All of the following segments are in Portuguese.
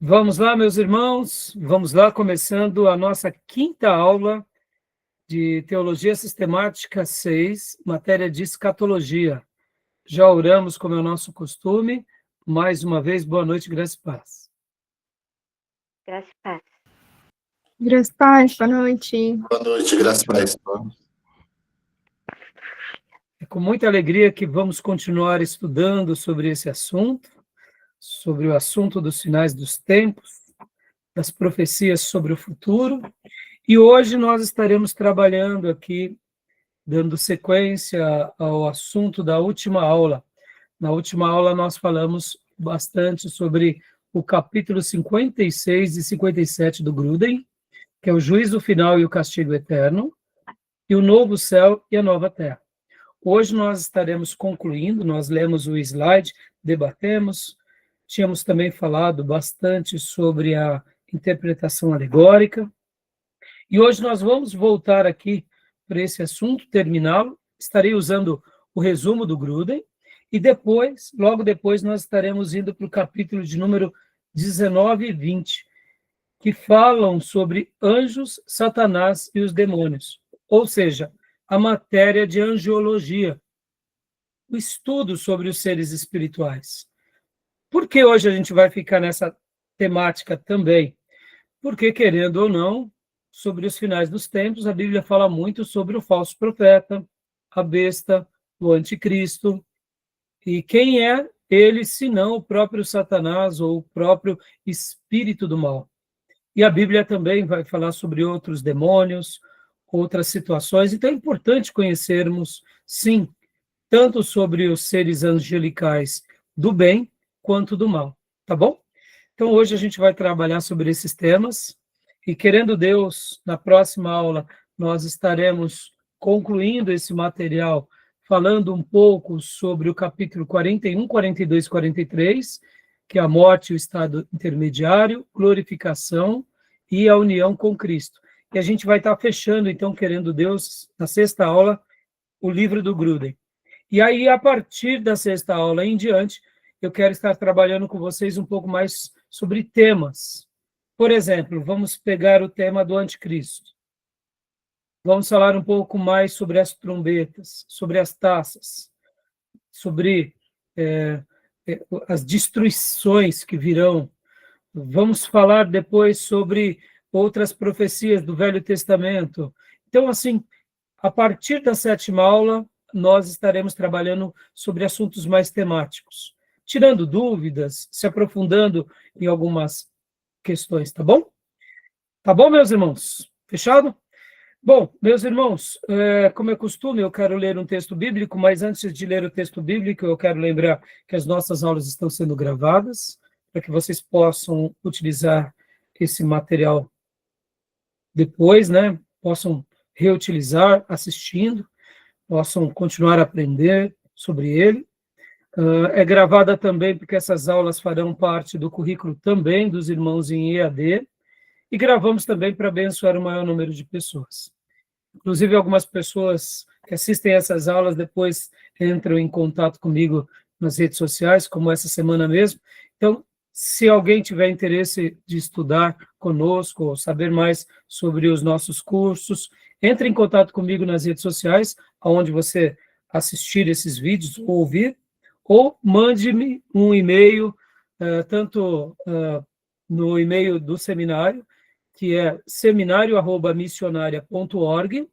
Vamos lá, meus irmãos, vamos lá, começando a nossa quinta aula de Teologia Sistemática 6, matéria de escatologia. Já oramos, como é o nosso costume. Mais uma vez, boa noite, graça e paz. Graça e paz. Graça e paz, boa noite. Boa noite, graças a Deus. É com muita alegria que vamos continuar estudando sobre esse assunto, sobre o assunto dos finais dos tempos, das profecias sobre o futuro. E hoje nós estaremos trabalhando aqui, dando sequência ao assunto da última aula. Na última aula nós falamos bastante sobre o capítulo 56 e 57 do Gruden, que é o juízo final e o castigo eterno, e o novo céu e a nova terra. Hoje nós estaremos concluindo, nós lemos o slide, debatemos, tínhamos também falado bastante sobre a interpretação alegórica, e hoje nós vamos voltar aqui para esse assunto, terminá-lo. Estarei usando o resumo do Gruden, e depois, logo depois, nós estaremos indo para o capítulo de número 19 e 20, que falam sobre anjos, Satanás e os demônios, ou seja, a matéria de angiologia, o estudo sobre os seres espirituais. Por que hoje a gente vai ficar nessa temática também? Porque, querendo ou não, sobre os finais dos tempos, a Bíblia fala muito sobre o falso profeta, a besta, o anticristo, e quem é ele, senão o próprio Satanás ou o próprio espírito do mal. E a Bíblia também vai falar sobre outros demônios, outras situações, então é importante conhecermos, sim, tanto sobre os seres angelicais do bem quanto do mal, tá bom? Então hoje a gente vai trabalhar sobre esses temas, e querendo Deus, na próxima aula nós estaremos concluindo esse material, falando um pouco sobre o capítulo 41, 42 e 43, que é a morte e o estado intermediário, glorificação e a união com Cristo. E a gente vai estar fechando, então, querendo Deus, na sexta aula, o livro do Gruden. E aí, a partir da sexta aula em diante, eu quero estar trabalhando com vocês um pouco mais sobre temas. Por exemplo, vamos pegar o tema do anticristo. Vamos falar um pouco mais sobre as trombetas, sobre as taças, sobre as destruições que virão. Vamos falar depois sobre outras profecias do Velho Testamento. Então, assim, a partir da sétima aula, nós estaremos trabalhando sobre assuntos mais temáticos, tirando dúvidas, se aprofundando em algumas questões, tá bom? Tá bom, meus irmãos? Fechado? Bom, meus irmãos, como é costume, eu quero ler um texto bíblico, mas antes de ler o texto bíblico, eu quero lembrar que as nossas aulas estão sendo gravadas, para que vocês possam utilizar esse material depois, né? Possam reutilizar assistindo, possam continuar a aprender sobre ele. É gravada também porque essas aulas farão parte do currículo também dos irmãos em EAD, e gravamos também para abençoar o maior número de pessoas. Inclusive, algumas pessoas que assistem essas aulas depois entram em contato comigo nas redes sociais, como essa semana mesmo. Então, se alguém tiver interesse de estudar conosco, ou saber mais sobre os nossos cursos, entre em contato comigo nas redes sociais, onde você assistir esses vídeos ou ouvir, ou mande-me um e-mail, tanto no e-mail do seminário, que é seminário@missionaria.org,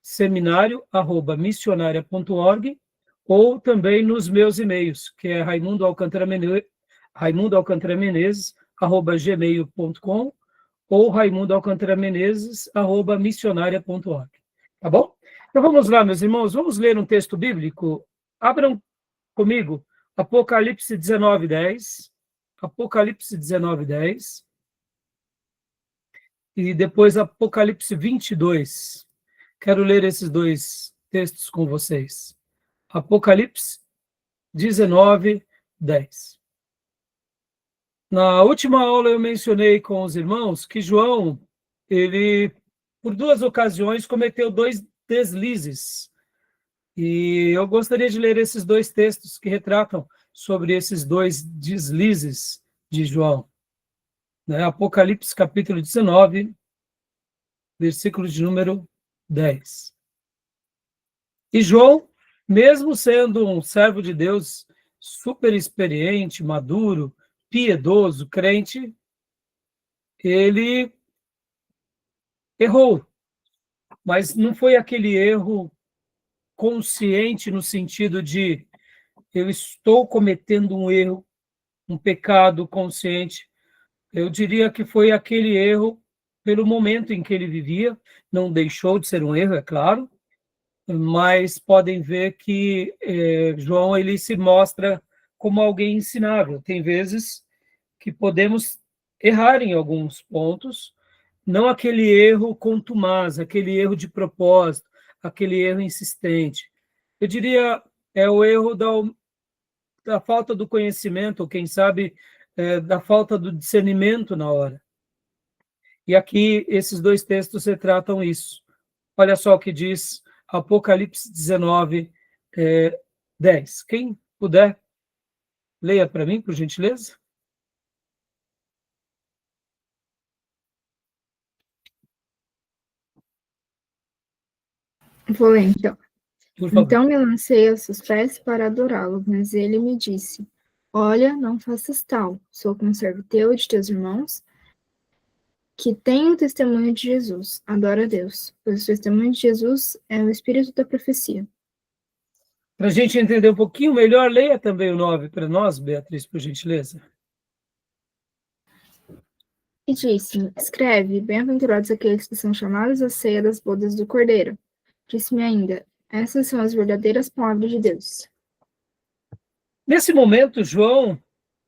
seminário@missionaria.org, ou também nos meus e-mails, que é raimundoalcantara-menezes@gmail.com ou raimundoalcantara-menezes@missionaria.org. Tá bom? Então vamos lá, meus irmãos, vamos ler um texto bíblico. Abram comigo Apocalipse 19:10, Apocalipse 19:10, e depois Apocalipse 22. Quero ler esses dois textos com vocês. Apocalipse 19:10. Na última aula eu mencionei com os irmãos que João, ele, por duas ocasiões, cometeu dois deslizes. E eu gostaria de ler esses dois textos que retratam sobre esses dois deslizes de João. né? Apocalipse capítulo 19, versículo de número 10. E João, mesmo sendo um servo de Deus super experiente, maduro, piedoso, crente, ele errou, mas não foi aquele erro consciente no sentido de eu estou cometendo um erro, um pecado consciente. Eu diria que foi aquele erro pelo momento em que ele vivia, não deixou de ser um erro, é claro, mas podem ver que João ele se mostra como alguém ensinável. Tem vezes que podemos errar em alguns pontos, não aquele erro contumaz, aquele erro de propósito, aquele erro insistente. Eu diria é o erro da falta do conhecimento, ou quem sabe da falta do discernimento na hora. E aqui esses dois textos retratam isso. Olha só o que diz Apocalipse 19, 10. Quem puder, leia para mim, por gentileza. Vou ler, então. Por favor. Então me lancei aos seus pés para adorá-lo, mas ele me disse: Olha, não faças tal. Sou conservo teu e de teus irmãos, que têm o testemunho de Jesus. Adora a Deus, pois o testemunho de Jesus é o espírito da profecia. Para a gente entender um pouquinho melhor, leia também o 9 para nós, Beatriz, por gentileza. E disse-me: Escreve, bem-aventurados aqueles que são chamados à ceia das bodas do Cordeiro. Disse-me ainda: Essas são as verdadeiras palavras de Deus. Nesse momento, João,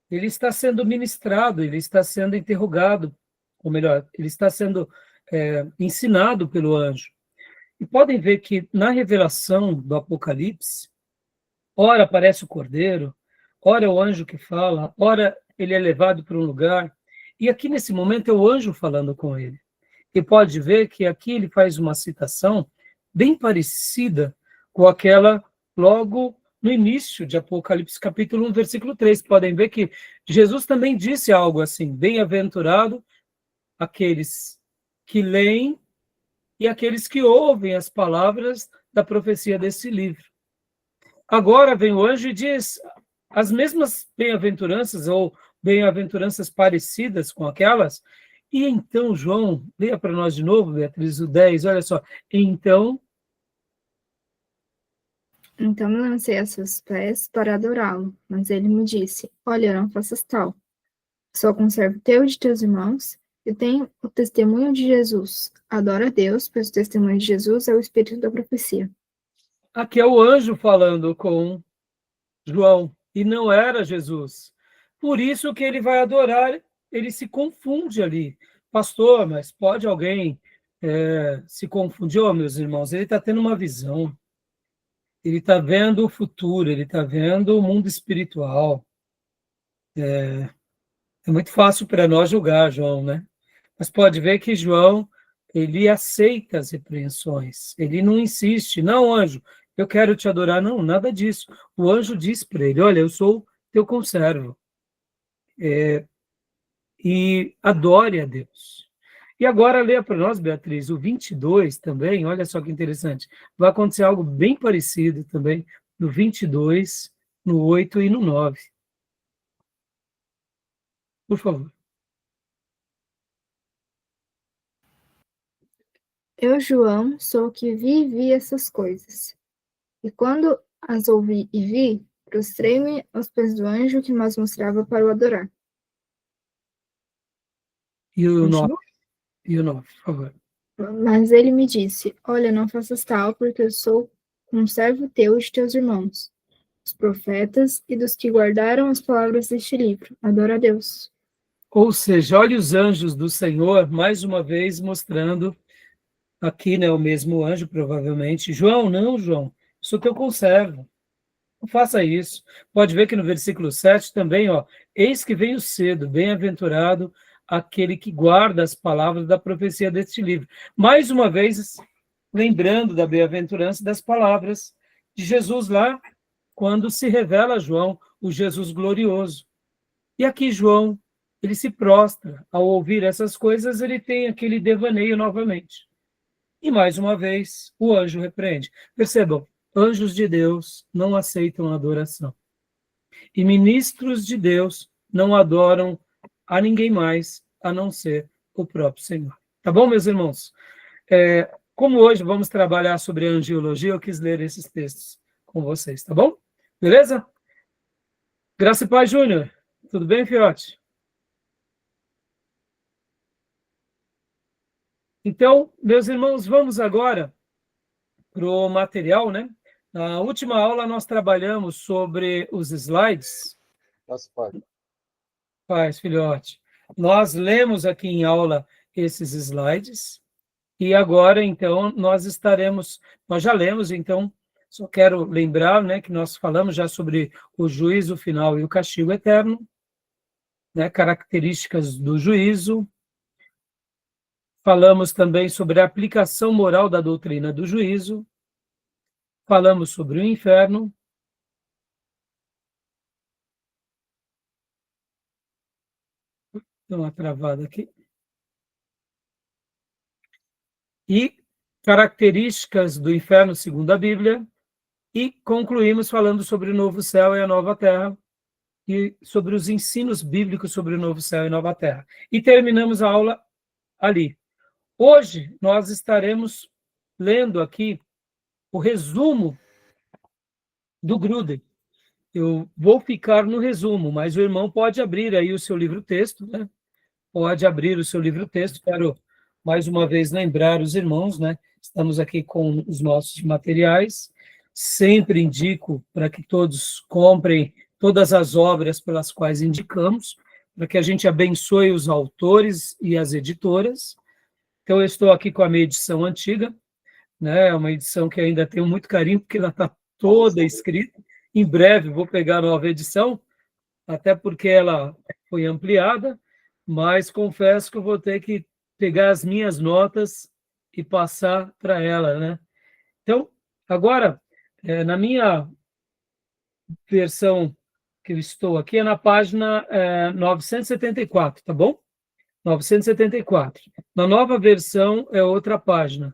ele está sendo ministrado, ele está sendo interrogado, ou melhor, ele está sendo ensinado pelo anjo. E podem ver que na revelação do Apocalipse, ora aparece o Cordeiro, ora é o anjo que fala, ora ele é levado para um lugar, e aqui nesse momento é o anjo falando com ele. E pode ver que aqui ele faz uma citação bem parecida com aquela logo no início de Apocalipse, capítulo 1, versículo 3. Podem ver que Jesus também disse algo assim: bem-aventurado aqueles que leem e aqueles que ouvem as palavras da profecia desse livro. Agora vem o anjo e diz as mesmas bem-aventuranças ou bem-aventuranças parecidas com aquelas. E então, João, leia para nós de novo, Beatriz, o 10, olha só. Então me lancei a seus pés para adorá-lo, mas ele me disse: Olha, não faças tal. Sou conservo teu e de teus irmãos, e tenho o testemunho de Jesus. Adora a Deus, pois o testemunho de Jesus é o espírito da profecia. aqui é o anjo falando com João, e não era Jesus. Por isso que ele vai adorar, ele se confunde ali. Pastor, mas pode alguém se confundir? Oh, meus irmãos, ele está tendo uma visão. Ele está vendo o futuro, ele está vendo o mundo espiritual. É muito fácil para nós julgar, João, né? Mas pode ver que João, ele aceita as repreensões. Ele não insiste, não, anjo, eu quero te adorar. Não, nada disso. O anjo diz para ele, olha, eu sou teu conservo. E adore a Deus. E agora leia para nós, Beatriz, o 22 também, olha só que interessante. Vai acontecer algo bem parecido também no 22, no 8 e no 9. Por favor. Eu, João, sou o que vi essas coisas. E quando as ouvi e vi, prostrei-me aos pés do anjo que mais mostrava para o adorar. E o 9, Continua? por favor. Mas ele me disse: Olha, não faças tal, porque eu sou conservo teu e de teus irmãos, os profetas e dos que guardaram as palavras deste livro. Adora a Deus. Ou seja, olha os anjos do Senhor, mais uma vez mostrando, aqui, né, o mesmo anjo, provavelmente. João, não, João, sou teu conservo. Não faça isso. Pode ver que no versículo 7 também, ó, eis que venho cedo, bem-aventurado aquele que guarda as palavras da profecia deste livro. Mais uma vez, lembrando da bem-aventurança das palavras de Jesus lá, quando se revela a João, o Jesus glorioso. E aqui João, ele se prostra. Ao ouvir essas coisas, ele tem aquele devaneio novamente. E, mais uma vez, o anjo repreende. Percebam, anjos de Deus não aceitam adoração. E ministros de Deus não adoram a ninguém mais, a não ser o próprio Senhor. Tá bom, meus irmãos? Como hoje vamos trabalhar sobre angiologia, eu quis ler esses textos com vocês, tá bom? Beleza? Graça e paz, Júnior. Tudo bem, fiote? Então, meus irmãos, vamos agora para o material, né? Na última aula nós trabalhamos sobre os slides. Nossa, pai. Paz, filhote. Nós lemos aqui em aula esses slides e agora, então, nós já lemos, então, só quero lembrar, né, que nós falamos já sobre o juízo final e o castigo eterno, né, características do juízo. Falamos também sobre a aplicação moral da doutrina do juízo. Falamos sobre o inferno. Deu uma travada aqui. E características do inferno segundo a Bíblia. E concluímos falando sobre o novo céu e a nova terra. E sobre os ensinos bíblicos sobre o novo céu e nova terra. E terminamos a aula ali. Hoje nós estaremos lendo aqui o resumo do Gruden. Eu vou ficar no resumo, mas o irmão pode abrir aí o seu livro-texto, né? Pode abrir o seu livro-texto. Quero, mais uma vez, lembrar os irmãos, né? Estamos aqui com os nossos materiais. Sempre indico para que todos comprem todas as obras pelas quais indicamos, para que a gente abençoe os autores e as editoras. Então, eu estou aqui com a minha edição antiga, né? É uma edição que ainda tenho muito carinho, porque ela está toda escrita. Em breve vou pegar a nova edição, até porque ela foi ampliada, mas confesso que eu vou ter que pegar as minhas notas e passar para ela, né? Então, agora, na minha versão que eu estou aqui, é na página 974, tá bom? 974. Na nova versão é outra página.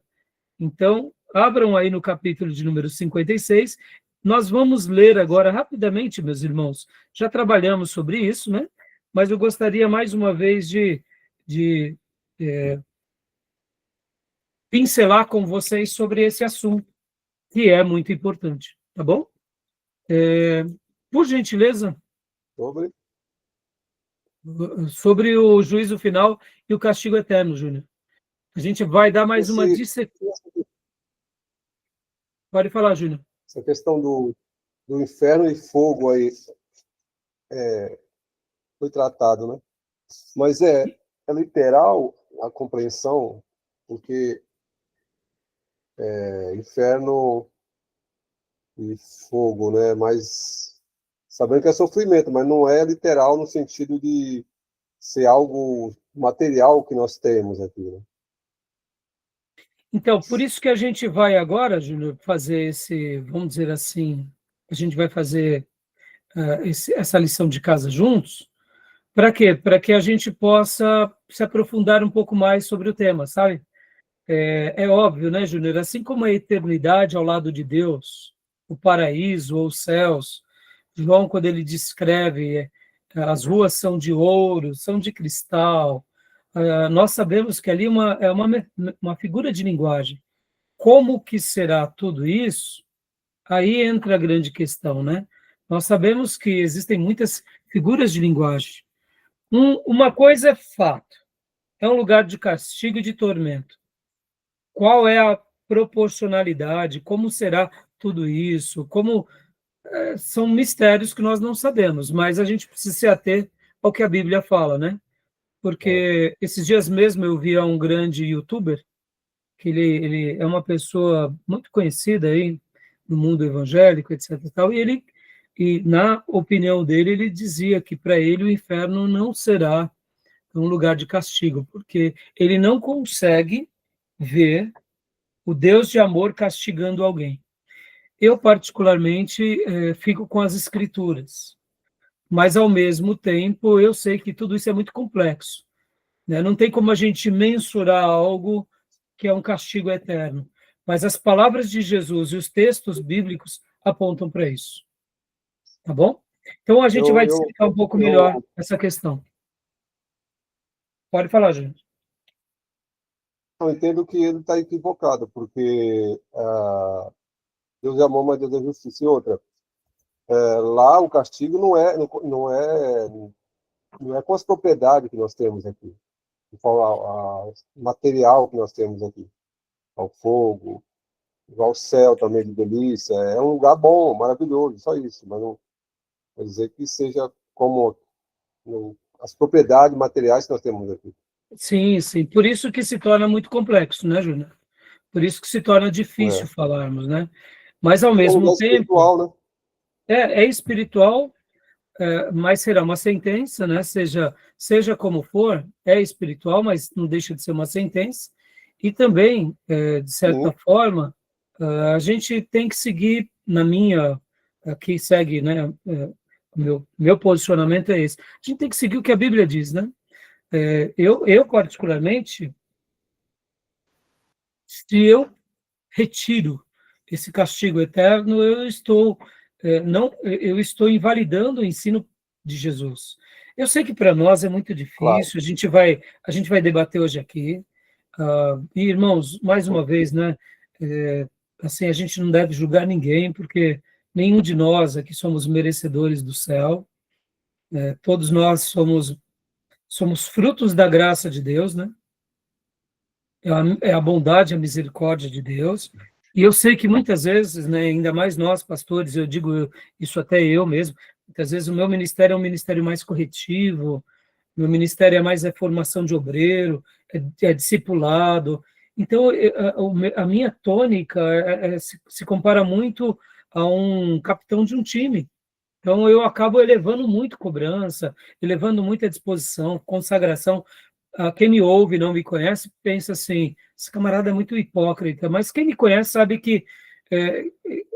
Então, abram aí no capítulo de número 56. Nós vamos ler agora rapidamente, meus irmãos. Já trabalhamos sobre isso, né? Mas eu gostaria mais uma vez de pincelar com vocês sobre esse assunto, que é muito importante, tá bom? Por gentileza, sobre o juízo final e o castigo eterno, Júnior. A gente vai dar mais uma dissequência. Pode falar, Júnior. Essa questão do inferno e fogo aí foi tratado, né? Mas é literal a compreensão, porque inferno e fogo, né? Mas sabendo que é sofrimento, mas não é literal no sentido de ser algo material que nós temos aqui, né? Então, por isso que a gente vai agora, Júnior, fazer vamos dizer assim, a gente vai fazer essa lição de casa juntos. Para quê? Para que a gente possa se aprofundar um pouco mais sobre o tema, sabe? É óbvio, né, Júnior? Assim como a eternidade ao lado de Deus, o paraíso ou os céus, João, quando ele descreve as ruas são de ouro, são de cristal, nós sabemos que ali é uma figura de linguagem. Como que será tudo isso? Aí entra a grande questão, né? Nós sabemos que existem muitas figuras de linguagem. Uma coisa é fato, é um lugar de castigo e de tormento. Qual é a proporcionalidade? Como será tudo isso? São mistérios que nós não sabemos, mas a gente precisa se ater ao que a Bíblia fala, né? Porque esses dias mesmo eu vi um grande youtuber, que ele é uma pessoa muito conhecida aí no mundo evangélico, etc. E na opinião dele, ele dizia que para ele o inferno não será um lugar de castigo, porque ele não consegue ver o Deus de amor castigando alguém. Eu, particularmente, fico com as Escrituras, mas, ao mesmo tempo, eu sei que tudo isso é muito complexo, né? Não tem como a gente mensurar algo que é um castigo eterno. Mas as palavras de Jesus e os textos bíblicos apontam para isso. Tá bom? Então, a gente vai explicar um pouco melhor essa questão. Pode falar, gente. Eu entendo que ele está equivocado, porque Deus é amor, mas Deus é justiça. E outra, lá o castigo não é com as propriedades que nós temos aqui, o material que nós temos aqui, ao fogo, ao céu também de delícia. É um lugar bom, maravilhoso, só isso. Mas não quer dizer que seja como as propriedades materiais que nós temos aqui. Sim, sim. Por isso que se torna muito complexo, né, Júnior? Por isso que se torna difícil falarmos, né? Mas, ao mesmo tempo... espiritual, né? É espiritual, mas será uma sentença, né? Seja como for, é espiritual, mas não deixa de ser uma sentença. E também, de certa forma, a gente tem que seguir, aqui segue, né? Meu posicionamento é esse. A gente tem que seguir o que a Bíblia diz, né? Eu particularmente, se eu retiro esse castigo eterno, eu estou invalidando o ensino de Jesus. Eu sei que para nós é muito difícil, claro. A gente vai debater hoje aqui. E, irmãos, mais uma vez, né? Assim, a gente não deve julgar ninguém, porque nenhum de nós aqui somos merecedores do céu. Todos nós somos frutos da graça de Deus, né? É a bondade, a misericórdia de Deus. E eu sei que muitas vezes, né, ainda mais nós, pastores, eu digo isso até eu mesmo, muitas vezes o meu ministério é um ministério mais corretivo, meu ministério é mais formação de obreiro, é discipulado. Então, a minha tônica se compara muito a um capitão de um time. Então, eu acabo elevando muito cobrança, elevando muita disposição, consagração. Quem me ouve e não me conhece pensa assim, esse camarada é muito hipócrita, mas quem me conhece sabe que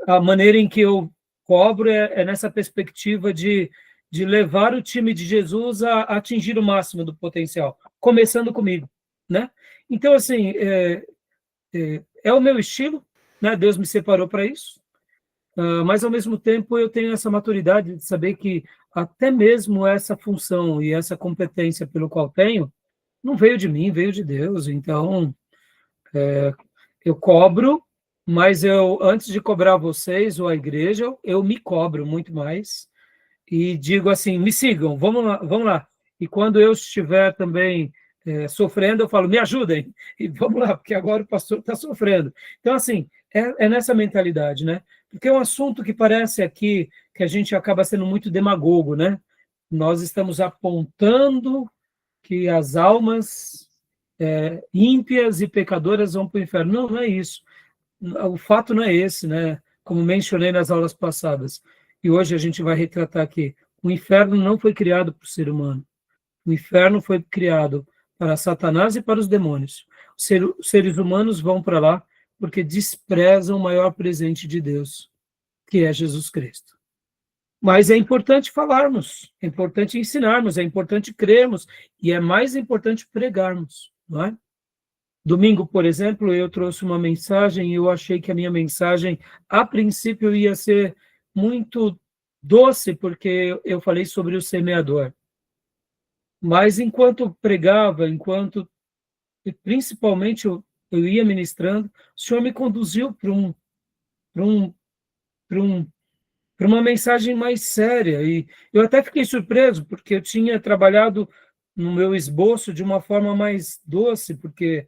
a maneira em que eu cobro é nessa perspectiva de levar o time de Jesus a atingir o máximo do potencial, começando comigo, né? Então, assim, é o meu estilo, né? Deus me separou para isso, mas, ao mesmo tempo, eu tenho essa maturidade de saber que até mesmo essa função e essa competência pelo qual tenho, não veio de mim, veio de Deus. Então, eu cobro, mas antes de cobrar vocês ou a igreja, eu me cobro muito mais e digo assim, me sigam, vamos lá, vamos lá. E quando eu estiver também sofrendo, eu falo, me ajudem, e vamos lá, porque agora o pastor está sofrendo. Então, assim, é nessa mentalidade, né? Porque é um assunto que parece aqui que a gente acaba sendo muito demagogo, né? Nós estamos apontando que as almas ímpias e pecadoras vão para o inferno. Não, não é isso. O fato não é esse, né? Como mencionei nas aulas passadas. E hoje a gente vai retratar aqui. O inferno não foi criado para o ser humano. O inferno foi criado para Satanás e para os demônios. Os seres humanos vão para lá porque desprezam o maior presente de Deus, que é Jesus Cristo. Mas é importante falarmos, é importante ensinarmos, é importante crermos e é mais importante pregarmos, não é? Domingo, por exemplo, eu trouxe uma mensagem e eu achei que a minha mensagem, a princípio, ia ser muito doce, porque eu falei sobre o semeador. Mas enquanto pregava, principalmente eu ia ministrando, o Senhor me conduziu para uma mensagem mais séria. E eu até fiquei surpreso, porque eu tinha trabalhado no meu esboço de uma forma mais doce, porque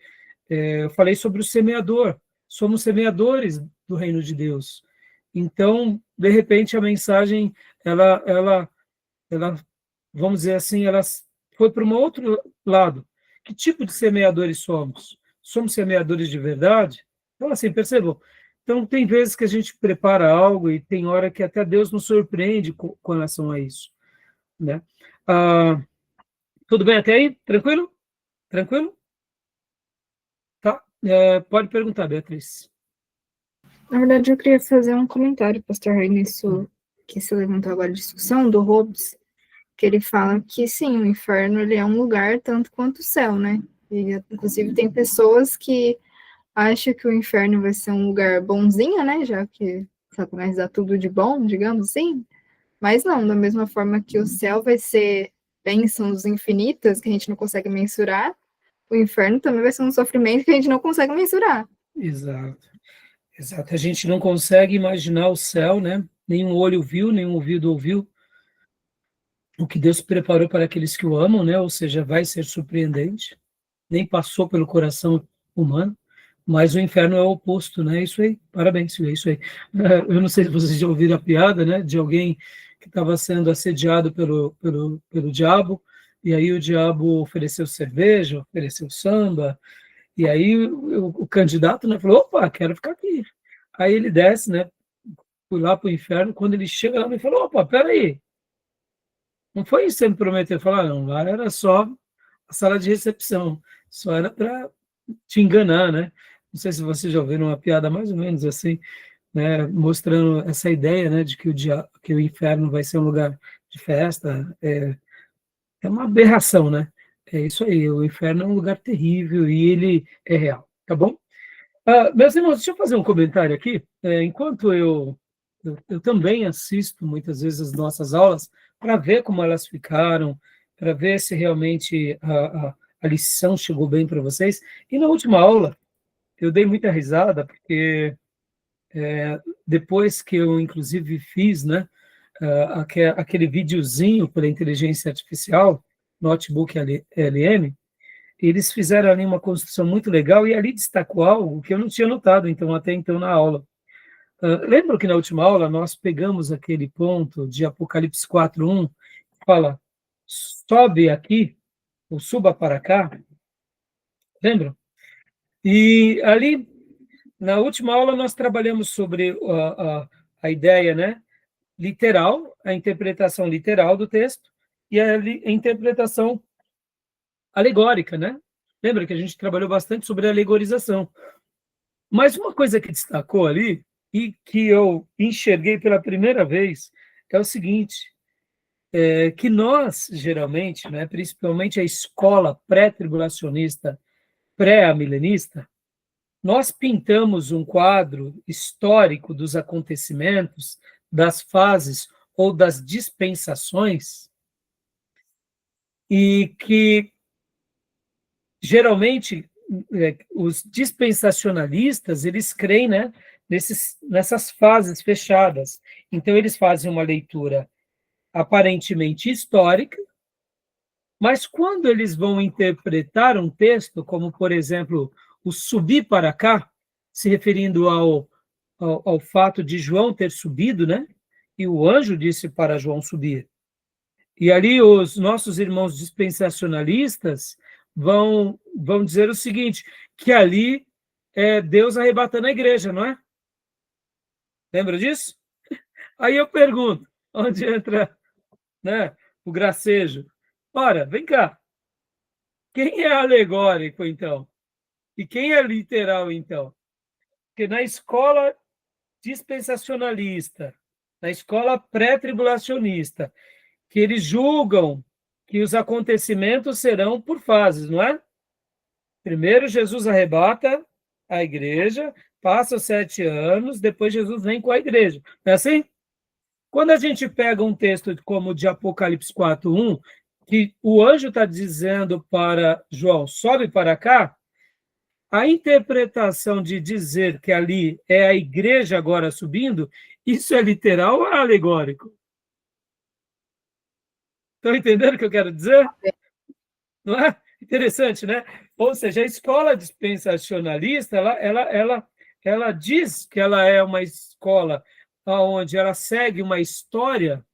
eu falei sobre o semeador. Somos semeadores do reino de Deus. Então, de repente, a mensagem, ela vamos dizer assim, ela foi para um outro lado. Que tipo de semeadores somos? Somos semeadores de verdade? Então, assim, percebam. Então, tem vezes que a gente prepara algo e tem hora que até Deus nos surpreende com relação a isso, né? Tudo bem até aí? Tranquilo? Tranquilo? Tá. Pode perguntar, Beatriz. Na verdade, eu queria fazer um comentário, pastor Rei, nisso que você levantou agora a discussão do Hobbes. que ele fala que sim, o inferno ele é um lugar tanto quanto o céu, né? E, inclusive tem pessoas que acham que o inferno vai ser um lugar bonzinho, né? Já que Satanás dá tudo de bom, digamos assim. Mas não, da mesma forma que o céu vai ser bênçãos infinitas que a gente não consegue mensurar, o inferno também vai ser um sofrimento que a gente não consegue mensurar. Exato. Exato. A gente não consegue imaginar o céu, né? Nenhum olho viu, nenhum ouvido ouviu o que Deus preparou para aqueles que o amam, né? Ou seja, vai ser surpreendente. Nem passou pelo coração humano, mas o inferno é o oposto, né? Isso aí, parabéns, é isso aí. Eu não sei se vocês já ouviram a piada, né? De alguém que estava sendo assediado pelo diabo, e aí o diabo ofereceu cerveja, ofereceu samba, e aí o candidato, né, falou, opa, quero ficar aqui. Aí ele desce, né? Fui lá para o inferno, quando ele chega lá, ele falou, opa, peraí, não foi isso que você me prometeu? Falar, não, lá era só a sala de recepção, só era para te enganar, né? Não sei se vocês já ouviram uma piada mais ou menos assim, né? Mostrando essa ideia, né, de que que o inferno vai ser um lugar de festa, é uma aberração, né? É isso aí, o inferno é um lugar terrível e ele é real, tá bom? Meus irmãos, deixa eu fazer um comentário aqui. Enquanto eu também assisto muitas vezes as nossas aulas para ver como elas ficaram, para ver se realmente a lição chegou bem para vocês. E na última aula, eu dei muita risada, porque depois que eu, inclusive, fiz, né, aquele videozinho pela inteligência artificial, Notebook LM, eles fizeram ali uma construção muito legal e ali destacou algo que eu não tinha notado, então, até então, na aula. Lembra que na última aula nós pegamos aquele ponto de Apocalipse 4:1, que fala, sobe aqui, ou suba para cá? Lembra? E ali, na última aula, nós trabalhamos sobre a ideia, né, literal, a interpretação literal do texto e a interpretação alegórica, né? Lembra que a gente trabalhou bastante sobre a alegorização. Mas uma coisa que destacou ali, e que eu enxerguei pela primeira vez, é o seguinte, que nós, geralmente, né, principalmente a escola pré-tribulacionista, pré-amilenista, nós pintamos um quadro histórico dos acontecimentos, das fases ou das dispensações, e que, geralmente, os dispensacionalistas, eles creem, né, nessas fases fechadas. Então, eles fazem uma leitura aparentemente histórica, mas quando eles vão interpretar um texto, como, por exemplo, o subir para cá, se referindo ao fato de João ter subido, né? E o anjo disse para João subir. E ali os nossos irmãos dispensacionalistas vão dizer o seguinte, que ali é Deus arrebatando a igreja, não é? Lembra disso? Aí eu pergunto, onde entra, né, o gracejo? Ora, vem cá, quem é alegórico, então? E quem é literal, então? Porque na escola dispensacionalista, na escola pré-tribulacionista, que eles julgam que os acontecimentos serão por fases, não é? Primeiro Jesus arrebata a igreja, passa os 7 anos, depois Jesus vem com a igreja. Não é assim? Quando a gente pega um texto como o de Apocalipse 4:1, que o anjo está dizendo para João, sobe para cá, a interpretação de dizer que ali é a igreja agora subindo, isso é literal ou é alegórico? Estão entendendo o que eu quero dizer? Não é? Interessante, né? Ou seja, a escola dispensacionalista, ela diz que ela é uma escola onde ela segue uma história,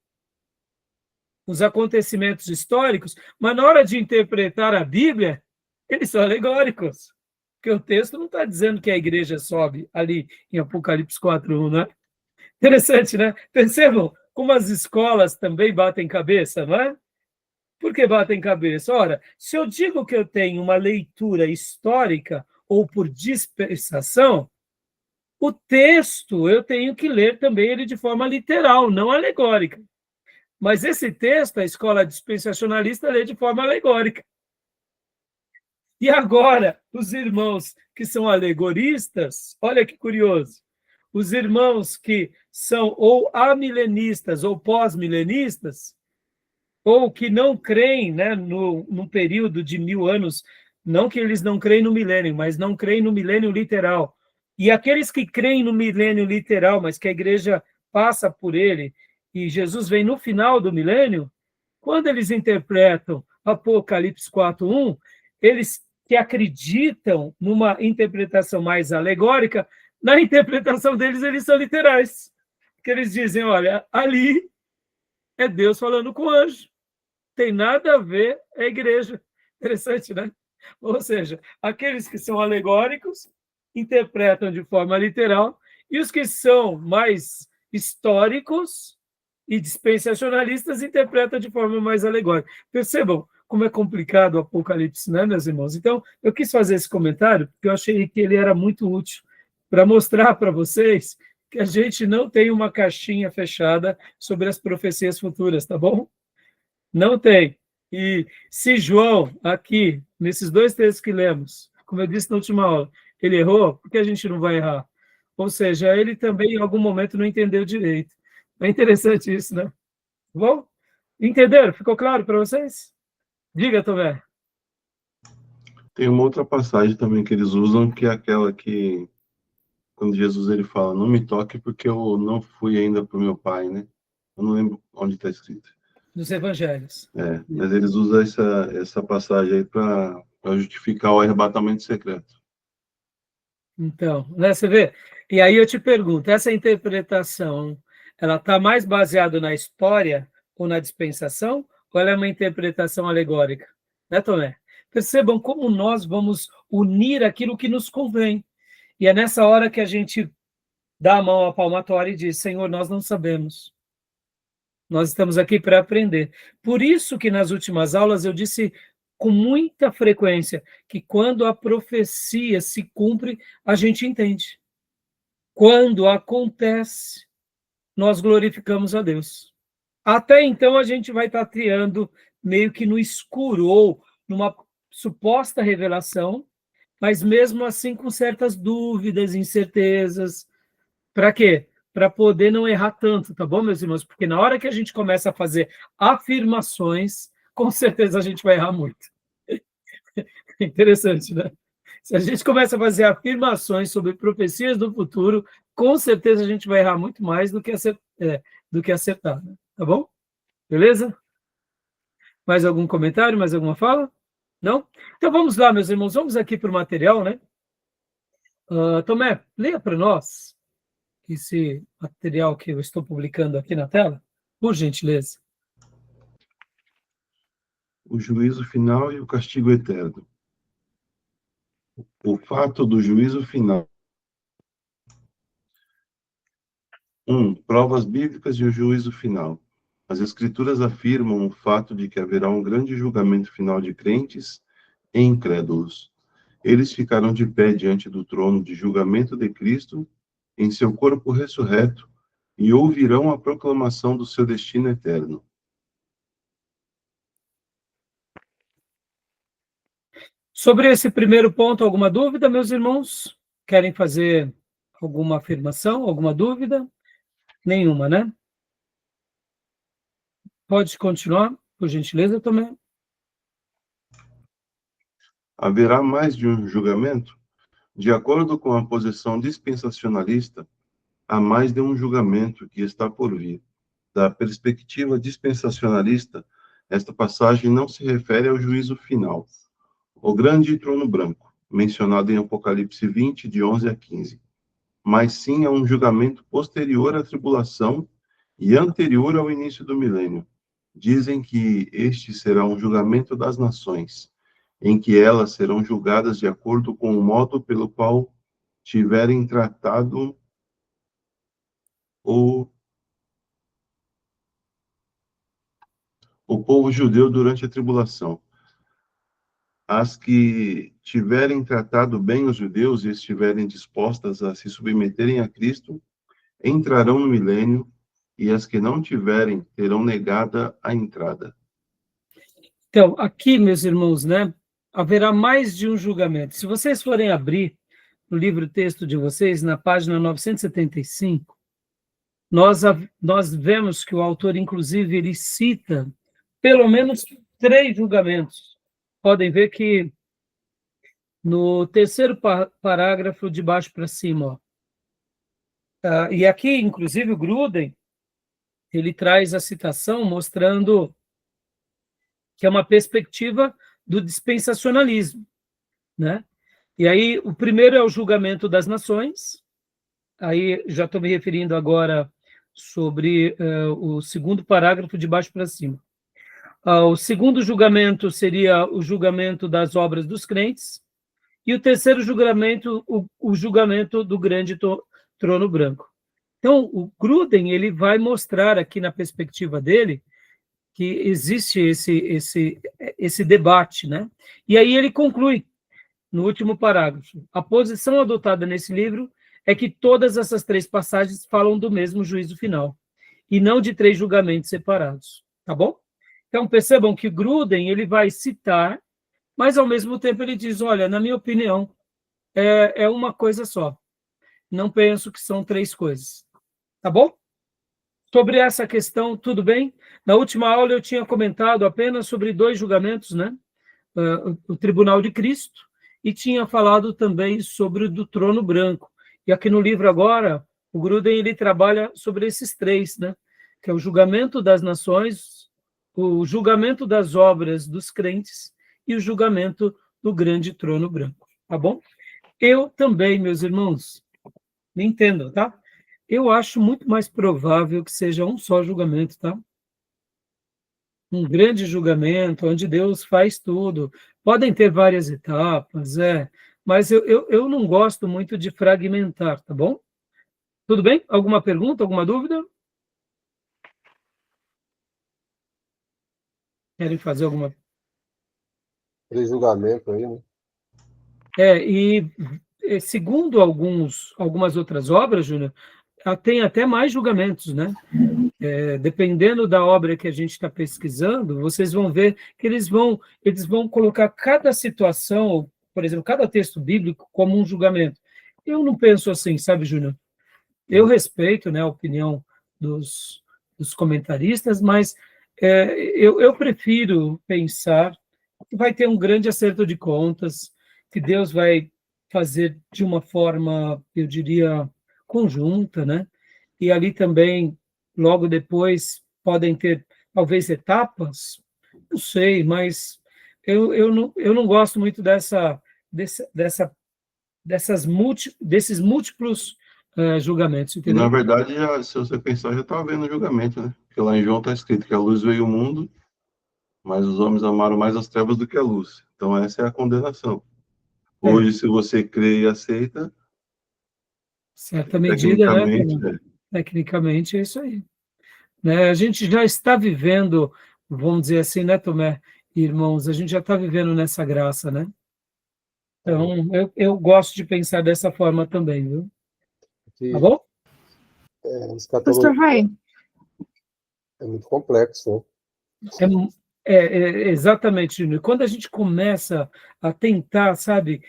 os acontecimentos históricos, mas na hora de interpretar a Bíblia, eles são alegóricos. Porque o texto não está dizendo que a igreja sobe ali em Apocalipse 4:1, né? Interessante, né? Percebam como as escolas também batem cabeça, não é? Por que batem cabeça? Ora, se eu digo que eu tenho uma leitura histórica ou por dispensação, o texto eu tenho que ler também ele de forma literal, não alegórica. Mas esse texto, a escola dispensacionalista lê de forma alegórica. E agora, os irmãos que são alegoristas, olha que curioso, os irmãos que são ou amilenistas ou pós-milenistas, ou que não creem, né, no período de 1000 anos, não que eles não creem no milênio, mas não creem no milênio literal. E aqueles que creem no milênio literal, mas que a igreja passa por ele, e Jesus vem no final do milênio, quando eles interpretam Apocalipse 4:1, eles que acreditam numa interpretação mais alegórica, na interpretação deles, eles são literais. Porque eles dizem, olha, ali é Deus falando com o anjo. Tem nada a ver a igreja. Interessante, né? Ou seja, aqueles que são alegóricos interpretam de forma literal, e os que são mais históricos e dispensacionalistas interpretam de forma mais alegórica. Percebam como é complicado o Apocalipse, né, meus irmãos? Então, eu quis fazer esse comentário, porque eu achei que ele era muito útil para mostrar para vocês que a gente não tem uma caixinha fechada sobre as profecias futuras, tá bom? Não tem. E se João, aqui, nesses 2 textos que lemos, como eu disse na última aula, ele errou, por que a gente não vai errar? Ou seja, ele também, em algum momento, não entendeu direito. É interessante isso, né? Bom? Entenderam? Ficou claro para vocês? Diga, Tomé. Tem uma outra passagem também que eles usam, que é aquela que, quando Jesus ele fala, não me toque porque eu não fui ainda para o meu pai, né? Eu não lembro onde está escrito. Dos evangelhos. Mas eles usam essa passagem aí para justificar o arrebatamento secreto. Então, né, você vê? E aí eu te pergunto, essa interpretação, ela está mais baseada na história ou na dispensação, ou ela é uma interpretação alegórica? Né, Tomé? Percebam como nós vamos unir aquilo que nos convém. E é nessa hora que a gente dá a mão à palmatória e diz, Senhor, nós não sabemos. Nós estamos aqui para aprender. Por isso que nas últimas aulas eu disse com muita frequência que quando a profecia se cumpre, a gente entende. Quando acontece, nós glorificamos a Deus. Até então a gente vai estar triando meio que no escuro ou numa suposta revelação, mas mesmo assim com certas dúvidas, incertezas. Para quê? Para poder não errar tanto, tá bom, meus irmãos? Porque na hora que a gente começa a fazer afirmações, com certeza a gente vai errar muito. Interessante, né? Se a gente começa a fazer afirmações sobre profecias do futuro, com certeza a gente vai errar muito mais do que acertar, né? Tá bom? Beleza? Mais algum comentário, mais alguma fala? Não? Então vamos lá, meus irmãos, vamos aqui para o material, né? Tomé, leia para nós esse material que eu estou publicando aqui na tela, por gentileza. O juízo final e o castigo eterno. O fato do juízo final. 1. Provas bíblicas e o juízo final. As Escrituras afirmam o fato de que haverá um grande julgamento final de crentes e incrédulos. Eles ficarão de pé diante do trono de julgamento de Cristo, em seu corpo ressurreto, e ouvirão a proclamação do seu destino eterno. Sobre esse primeiro ponto, alguma dúvida, meus irmãos? Querem fazer alguma afirmação, alguma dúvida? Nenhuma, né? Pode continuar, por gentileza, também. Haverá mais de um julgamento? De acordo com a posição dispensacionalista, há mais de um julgamento que está por vir. Da perspectiva dispensacionalista, esta passagem não se refere ao juízo final, o grande trono branco, mencionado em Apocalipse 20, de 11 a 15, mas sim a um julgamento posterior à tribulação e anterior ao início do milênio. Dizem que este será um julgamento das nações, em que elas serão julgadas de acordo com o modo pelo qual tiverem tratado o povo judeu durante a tribulação. As que tiverem tratado bem os judeus e estiverem dispostas a se submeterem a Cristo, entrarão no milênio e as que não tiverem terão negada a entrada. Então, aqui, meus irmãos, né, haverá mais de um julgamento. Se vocês forem abrir o livro-texto de vocês, na página 975, nós vemos que o autor, inclusive, ele cita pelo menos 3 julgamentos. Podem ver que no terceiro parágrafo, de baixo para cima, e aqui, inclusive, o Gruden, ele traz a citação mostrando que é uma perspectiva do dispensacionalismo, né? E aí, o primeiro é o julgamento das nações, aí já estou me referindo agora sobre o segundo parágrafo, de baixo para cima. O segundo julgamento seria o julgamento das obras dos crentes, e o terceiro julgamento, o julgamento do grande trono branco. Então, o Gruden, ele vai mostrar aqui na perspectiva dele que existe esse debate, né? E aí ele conclui, no último parágrafo, a posição adotada nesse livro é que todas essas 3 passagens falam do mesmo juízo final, e não de 3 julgamentos separados, tá bom? Então, percebam que Gruden, ele vai citar, mas, ao mesmo tempo, ele diz, olha, na minha opinião, é uma coisa só. Não penso que são 3 coisas. Tá bom? Sobre essa questão, tudo bem? Na última aula, eu tinha comentado apenas sobre 2 julgamentos, né? O Tribunal de Cristo, e tinha falado também sobre o do trono branco. E aqui no livro agora, o Gruden, ele trabalha sobre esses 3, né? Que é o julgamento das nações, o julgamento das obras dos crentes e o julgamento do grande trono branco, tá bom? Eu também, meus irmãos, me entendam, tá? Eu acho muito mais provável que seja um só julgamento, tá? Um grande julgamento, onde Deus faz tudo. Podem ter várias etapas, mas eu não gosto muito de fragmentar, tá bom? Tudo bem? Alguma pergunta, alguma dúvida? Querem fazer alguma? 3 julgamentos aí, né? E segundo algumas outras obras, Júnior, tem até mais julgamentos, né? Dependendo da obra que a gente está pesquisando, vocês vão ver que eles vão colocar cada situação, por exemplo, cada texto bíblico como um julgamento. Eu não penso assim, sabe, Júnior? Eu respeito, né, a opinião dos comentaristas, mas eu prefiro pensar que vai ter um grande acerto de contas, que Deus vai fazer de uma forma, eu diria, conjunta, né? E ali também, logo depois, podem ter, talvez, etapas, não sei, mas eu não gosto muito desses múltiplos julgamentos, entendeu? Na verdade, se você pensar, já está havendo julgamento, né? Porque lá em João está escrito que a luz veio ao mundo, mas os homens amaram mais as trevas do que a luz. Então, essa é a condenação. Hoje, se você crê e aceita, certa medida, tecnicamente, né? Tecnicamente é isso aí. Né? A gente já está vivendo, vamos dizer assim, né, Tomé, irmãos, a gente já está vivendo nessa graça, né? Então, eu gosto de pensar dessa forma também, viu? Tá bom? Pastor Rai. É muito complexo, né? Exatamente, Júnior. Quando a gente começa a tentar, sabe,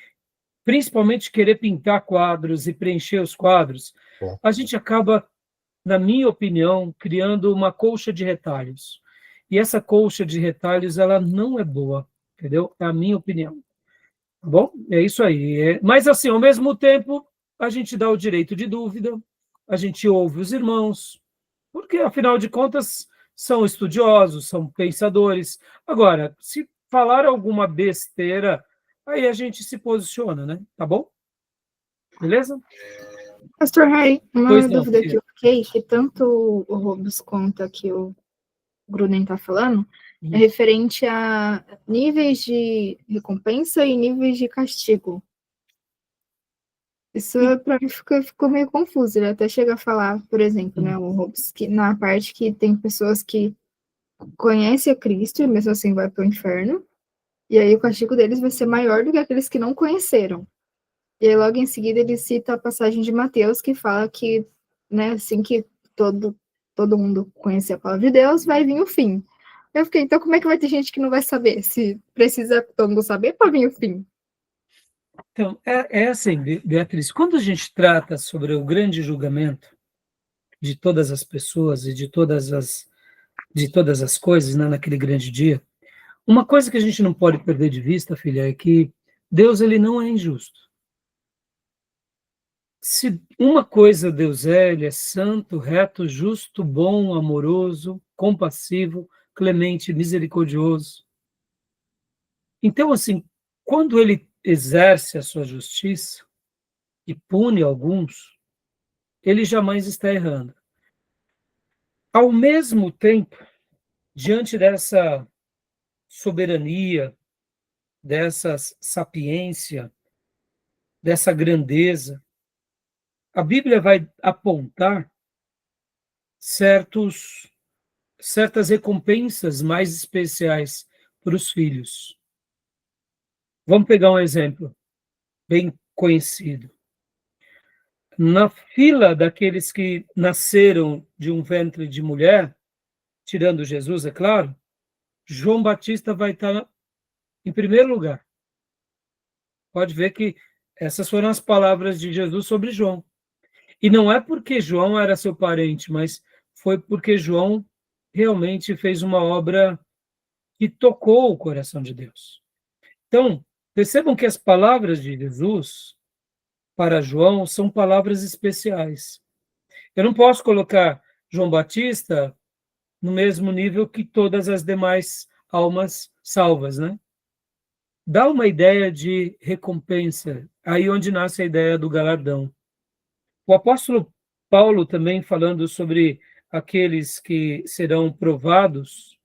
principalmente querer pintar quadros e preencher os quadros, a gente acaba, na minha opinião, criando uma colcha de retalhos. E essa colcha de retalhos, ela não é boa, entendeu? É a minha opinião. Tá bom? É isso aí. Mas, assim, ao mesmo tempo, a gente dá o direito de dúvida, a gente ouve os irmãos, porque, afinal de contas, são estudiosos, são pensadores. Agora, se falar alguma besteira, aí a gente se posiciona, né? Tá bom? Beleza? Pastor Rai, uma dúvida filha. que eu fiquei, que tanto o Robes quanto que o Gruden está falando, é referente a níveis de recompensa e níveis de castigo. Isso, para mim, ficou meio confuso. Ele até chega a falar, por exemplo, né, o Robes, que na parte que tem pessoas que conhecem a Cristo e mesmo assim vai para o inferno, e aí o castigo deles vai ser maior do que aqueles que não conheceram. E aí, logo em seguida, ele cita a passagem de Mateus, que fala que, né, assim que todo todo mundo conhecer a palavra de Deus, vai vir o fim. Eu fiquei, então como é que vai ter gente que não vai saber? Se precisa todo mundo saber para vir o fim. Então, é assim, Beatriz, quando a gente trata sobre o grande julgamento de todas as pessoas e de todas as coisas, né, naquele grande dia, uma coisa que a gente não pode perder de vista, filha, é que Deus ele não é injusto. Se uma coisa Deus é, ele é santo, reto, justo, bom, amoroso, compassivo, clemente, misericordioso. Então, assim, quando ele exerce a sua justiça e pune alguns, ele jamais está errando. Ao mesmo tempo, diante dessa soberania, dessa sapiência, dessa grandeza, a Bíblia vai apontar certas recompensas mais especiais para os filhos. Vamos pegar um exemplo bem conhecido. Na fila daqueles que nasceram de um ventre de mulher, tirando Jesus, é claro, João Batista vai estar em primeiro lugar. Pode ver que essas foram as palavras de Jesus sobre João. E não é porque João era seu parente, mas foi porque João realmente fez uma obra que tocou o coração de Deus. Então, percebam que as palavras de Jesus para João são palavras especiais. Eu não posso colocar João Batista no mesmo nível que todas as demais almas salvas, né? Dá uma ideia de recompensa, aí onde nasce a ideia do galardão. O apóstolo Paulo também falando sobre aqueles que serão provados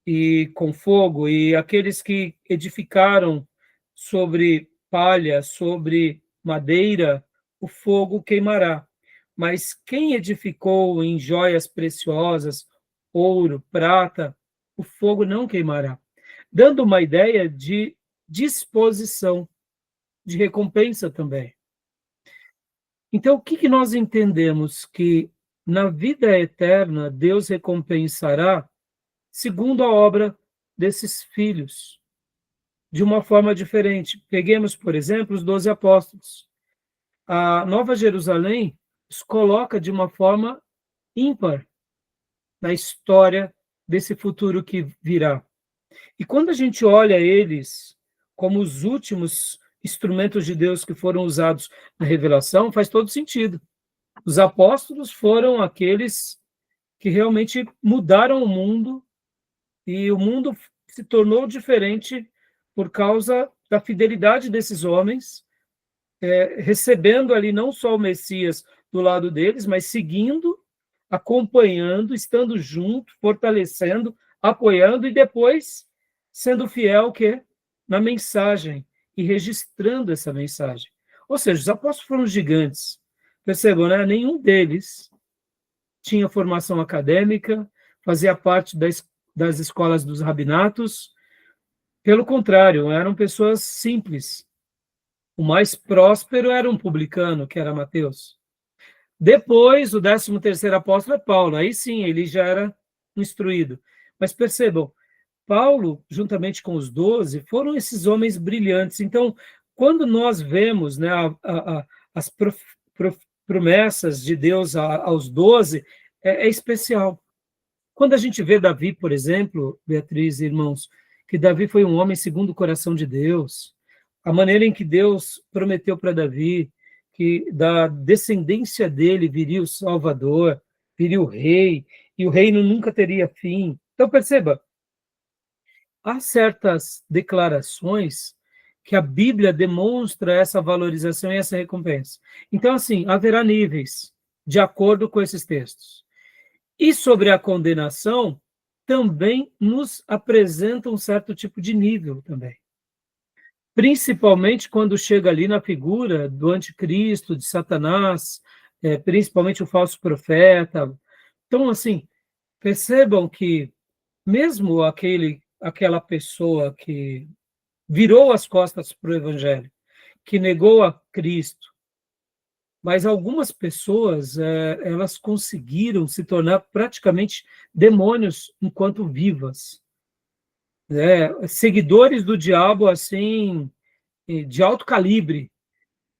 e com fogo, e aqueles que edificaram sobre palha, sobre madeira, o fogo queimará. Mas quem edificou em joias preciosas, ouro, prata, o fogo não queimará. Dando uma ideia de disposição, de recompensa também. Então, o que nós entendemos? Que na vida eterna, Deus recompensará segundo a obra desses filhos, de uma forma diferente. Peguemos, por exemplo, os 12 apóstolos. A Nova Jerusalém os coloca de uma forma ímpar na história desse futuro que virá. E quando a gente olha eles como os últimos instrumentos de Deus que foram usados na revelação, faz todo sentido. Os apóstolos foram aqueles que realmente mudaram o mundo, e o mundo se tornou diferente por causa da fidelidade desses homens, recebendo ali não só o Messias do lado deles, mas seguindo, acompanhando, estando junto, fortalecendo, apoiando e depois sendo fiel na mensagem e registrando essa mensagem. Ou seja, os apóstolos foram gigantes. Percebam, né? Nenhum deles tinha formação acadêmica, fazia parte das escolas dos rabinatos. Pelo contrário, eram pessoas simples. O mais próspero era um publicano, que era Mateus. Depois, o 13º apóstolo é Paulo. Aí sim, ele já era instruído. Mas percebam, Paulo, juntamente com os 12, foram esses homens brilhantes. Então, quando nós vemos, né, as promessas de Deus aos 12, é especial. Quando a gente vê Davi, por exemplo, Beatriz e irmãos, que Davi foi um homem segundo o coração de Deus, a maneira em que Deus prometeu para Davi que da descendência dele viria o Salvador, viria o rei, e o reino nunca teria fim. Então, perceba, há certas declarações que a Bíblia demonstra essa valorização e essa recompensa. Então, assim, haverá níveis de acordo com esses textos. E sobre a condenação, também nos apresenta um certo tipo de nível também. Principalmente quando chega ali na figura do anticristo, de Satanás, principalmente o falso profeta. Então, assim, percebam que mesmo aquela pessoa que virou as costas para o Evangelho, que negou a Cristo, mas algumas pessoas, elas conseguiram se tornar praticamente demônios enquanto vivas, né? Seguidores do diabo, assim, de alto calibre.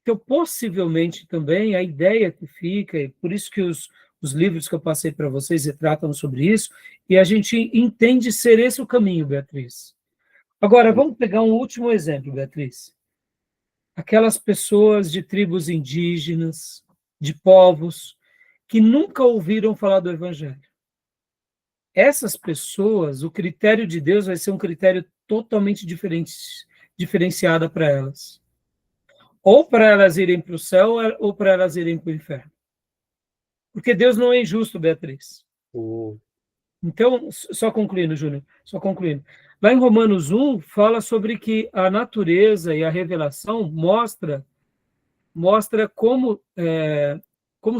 Então, possivelmente também, a ideia que fica, e por isso que os livros que eu passei para vocês retratam sobre isso, e a gente entende ser esse o caminho, Beatriz. Agora, vamos pegar um último exemplo, Beatriz. Aquelas pessoas de tribos indígenas, de povos, que nunca ouviram falar do Evangelho. Essas pessoas, o critério de Deus vai ser um critério totalmente diferenciado para elas. Ou para elas irem para o céu, ou para elas irem para o inferno. Porque Deus não é injusto, Beatriz. Então, só concluindo, Júnior, só concluindo. Lá em Romanos 1, fala sobre que a natureza e a revelação mostra como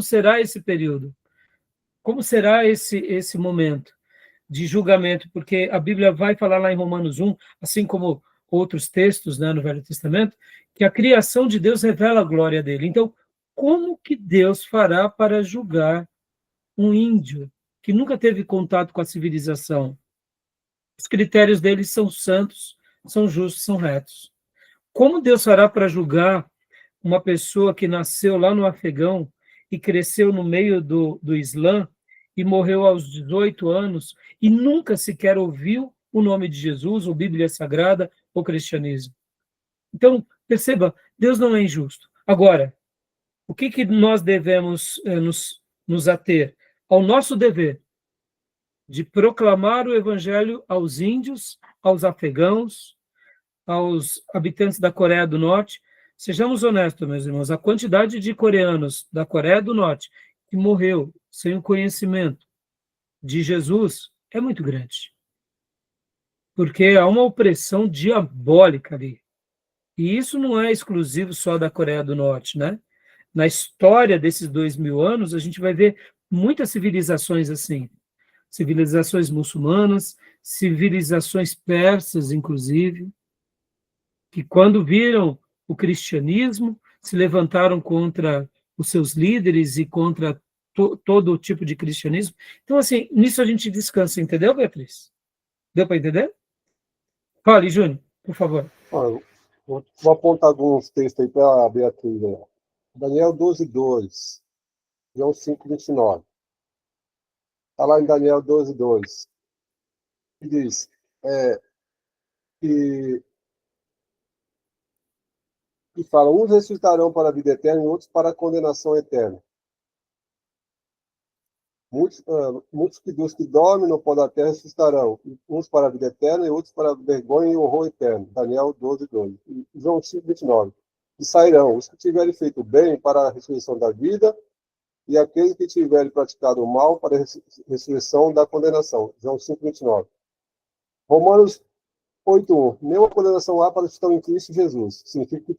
será esse período, como será esse momento de julgamento, porque a Bíblia vai falar lá em Romanos 1, assim como outros textos, né, no Velho Testamento, que a criação de Deus revela a glória dele. Então, como que Deus fará para julgar um índio que nunca teve contato com a civilização? Os critérios deles são santos, são justos, são retos. Como Deus fará para julgar uma pessoa que nasceu lá no Afegão e cresceu no meio do Islã e morreu aos 18 anos e nunca sequer ouviu o nome de Jesus, ou Bíblia Sagrada, ou cristianismo? Então, perceba, Deus não é injusto. Agora, o que nós devemos nos ater? Ao nosso dever de proclamar o Evangelho aos índios, aos afegãos, aos habitantes da Coreia do Norte. Sejamos honestos, meus irmãos, a quantidade de coreanos da Coreia do Norte que morreu sem o conhecimento de Jesus é muito grande. Porque há uma opressão diabólica ali. E isso não é exclusivo só da Coreia do Norte, né? Na história desses 2000 anos, a gente vai ver muitas civilizações assim. Civilizações muçulmanas, civilizações persas, inclusive, que quando viram o cristianismo, se levantaram contra os seus líderes e contra todo o tipo de cristianismo. Então, assim, nisso a gente descansa, entendeu, Beatriz? Deu para entender? Fale, Júnior, por favor. Olha, vou apontar alguns textos aí para a Beatriz. Aí. Daniel 12:2, João 5:29. Está lá em Daniel 12:2. Que diz que fala, uns ressuscitarão para a vida eterna e outros para a condenação eterna. Muitos dos que dormem no pó da terra ressuscitarão, uns para a vida eterna e outros para a vergonha e horror eterno. Daniel 12:2. João 5:29. E sairão os que tiverem feito bem para a ressurreição da vida e aqueles que tiverem praticado o mal para a ressurreição da condenação. João 5:29. Romanos 8:1. Nenhuma condenação há para os que estão em Cristo Jesus. Significa que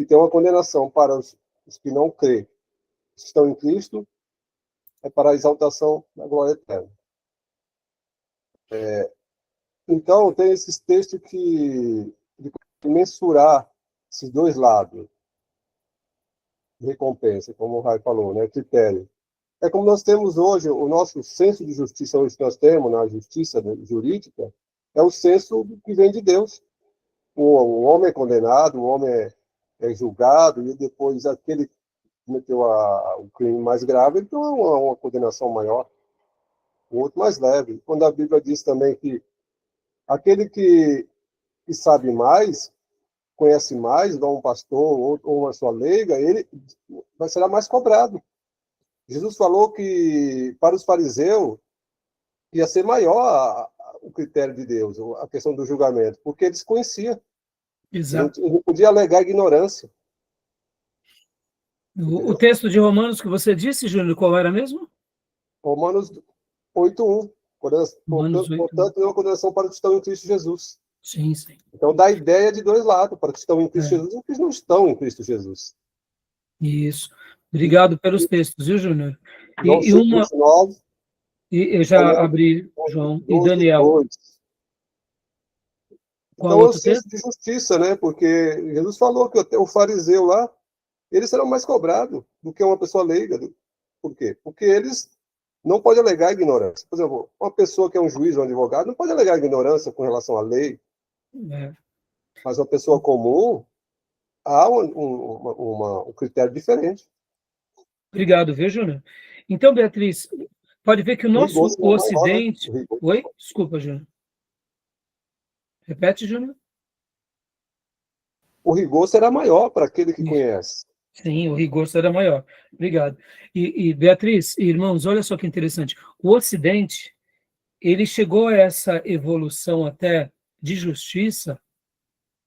tem uma condenação para os que não creem. Os que estão em Cristo é para a exaltação da glória eterna. Então, tem esses textos de mensurar esses dois lados de recompensa, como o Rai falou, né? Critério. É como nós temos hoje, o nosso senso de justiça hoje que nós temos na justiça jurídica, é o senso que vem de Deus. O homem é condenado, o homem é julgado, e depois aquele que cometeu o crime mais grave, ele tem uma condenação maior, o outro mais leve. Quando a Bíblia diz também que aquele que sabe mais, conhece mais, igual um pastor ou uma sua leiga, ele será mais cobrado. Jesus falou que para os fariseus ia ser maior o critério de Deus, a questão do julgamento, porque eles conheciam. Exato. Não podia alegar ignorância. O texto de Romanos que você disse, Júnior, qual era mesmo? Romanos 8:1. Portanto, não há condenação para os que estão em Cristo Jesus. Sim, sim. Então, dá a ideia de dois lados, para os que estão em Cristo Jesus e os que não estão em Cristo Jesus. Isso. Obrigado pelos textos, viu, Júnior? E eu já abri, João, e Daniel. 2. Qual então, é o outro senso texto? de justiça, né? Porque Jesus falou que o fariseu lá, eles serão mais cobrados do que uma pessoa leiga. Por quê? Porque eles não podem alegar ignorância. Por exemplo, uma pessoa que é um juiz ou um advogado não pode alegar ignorância com relação à lei, mas uma pessoa comum há um critério diferente. Obrigado, viu, Júnior? Então, Beatriz, pode ver que o nosso Ocidente... Maior, né? Oi? Desculpa, Júnior. Repete, Júnior. O rigor será maior para aquele que conhece. Sim, o rigor será maior. Obrigado. E Beatriz, irmãos, olha só que interessante. O Ocidente, ele chegou a essa evolução até de justiça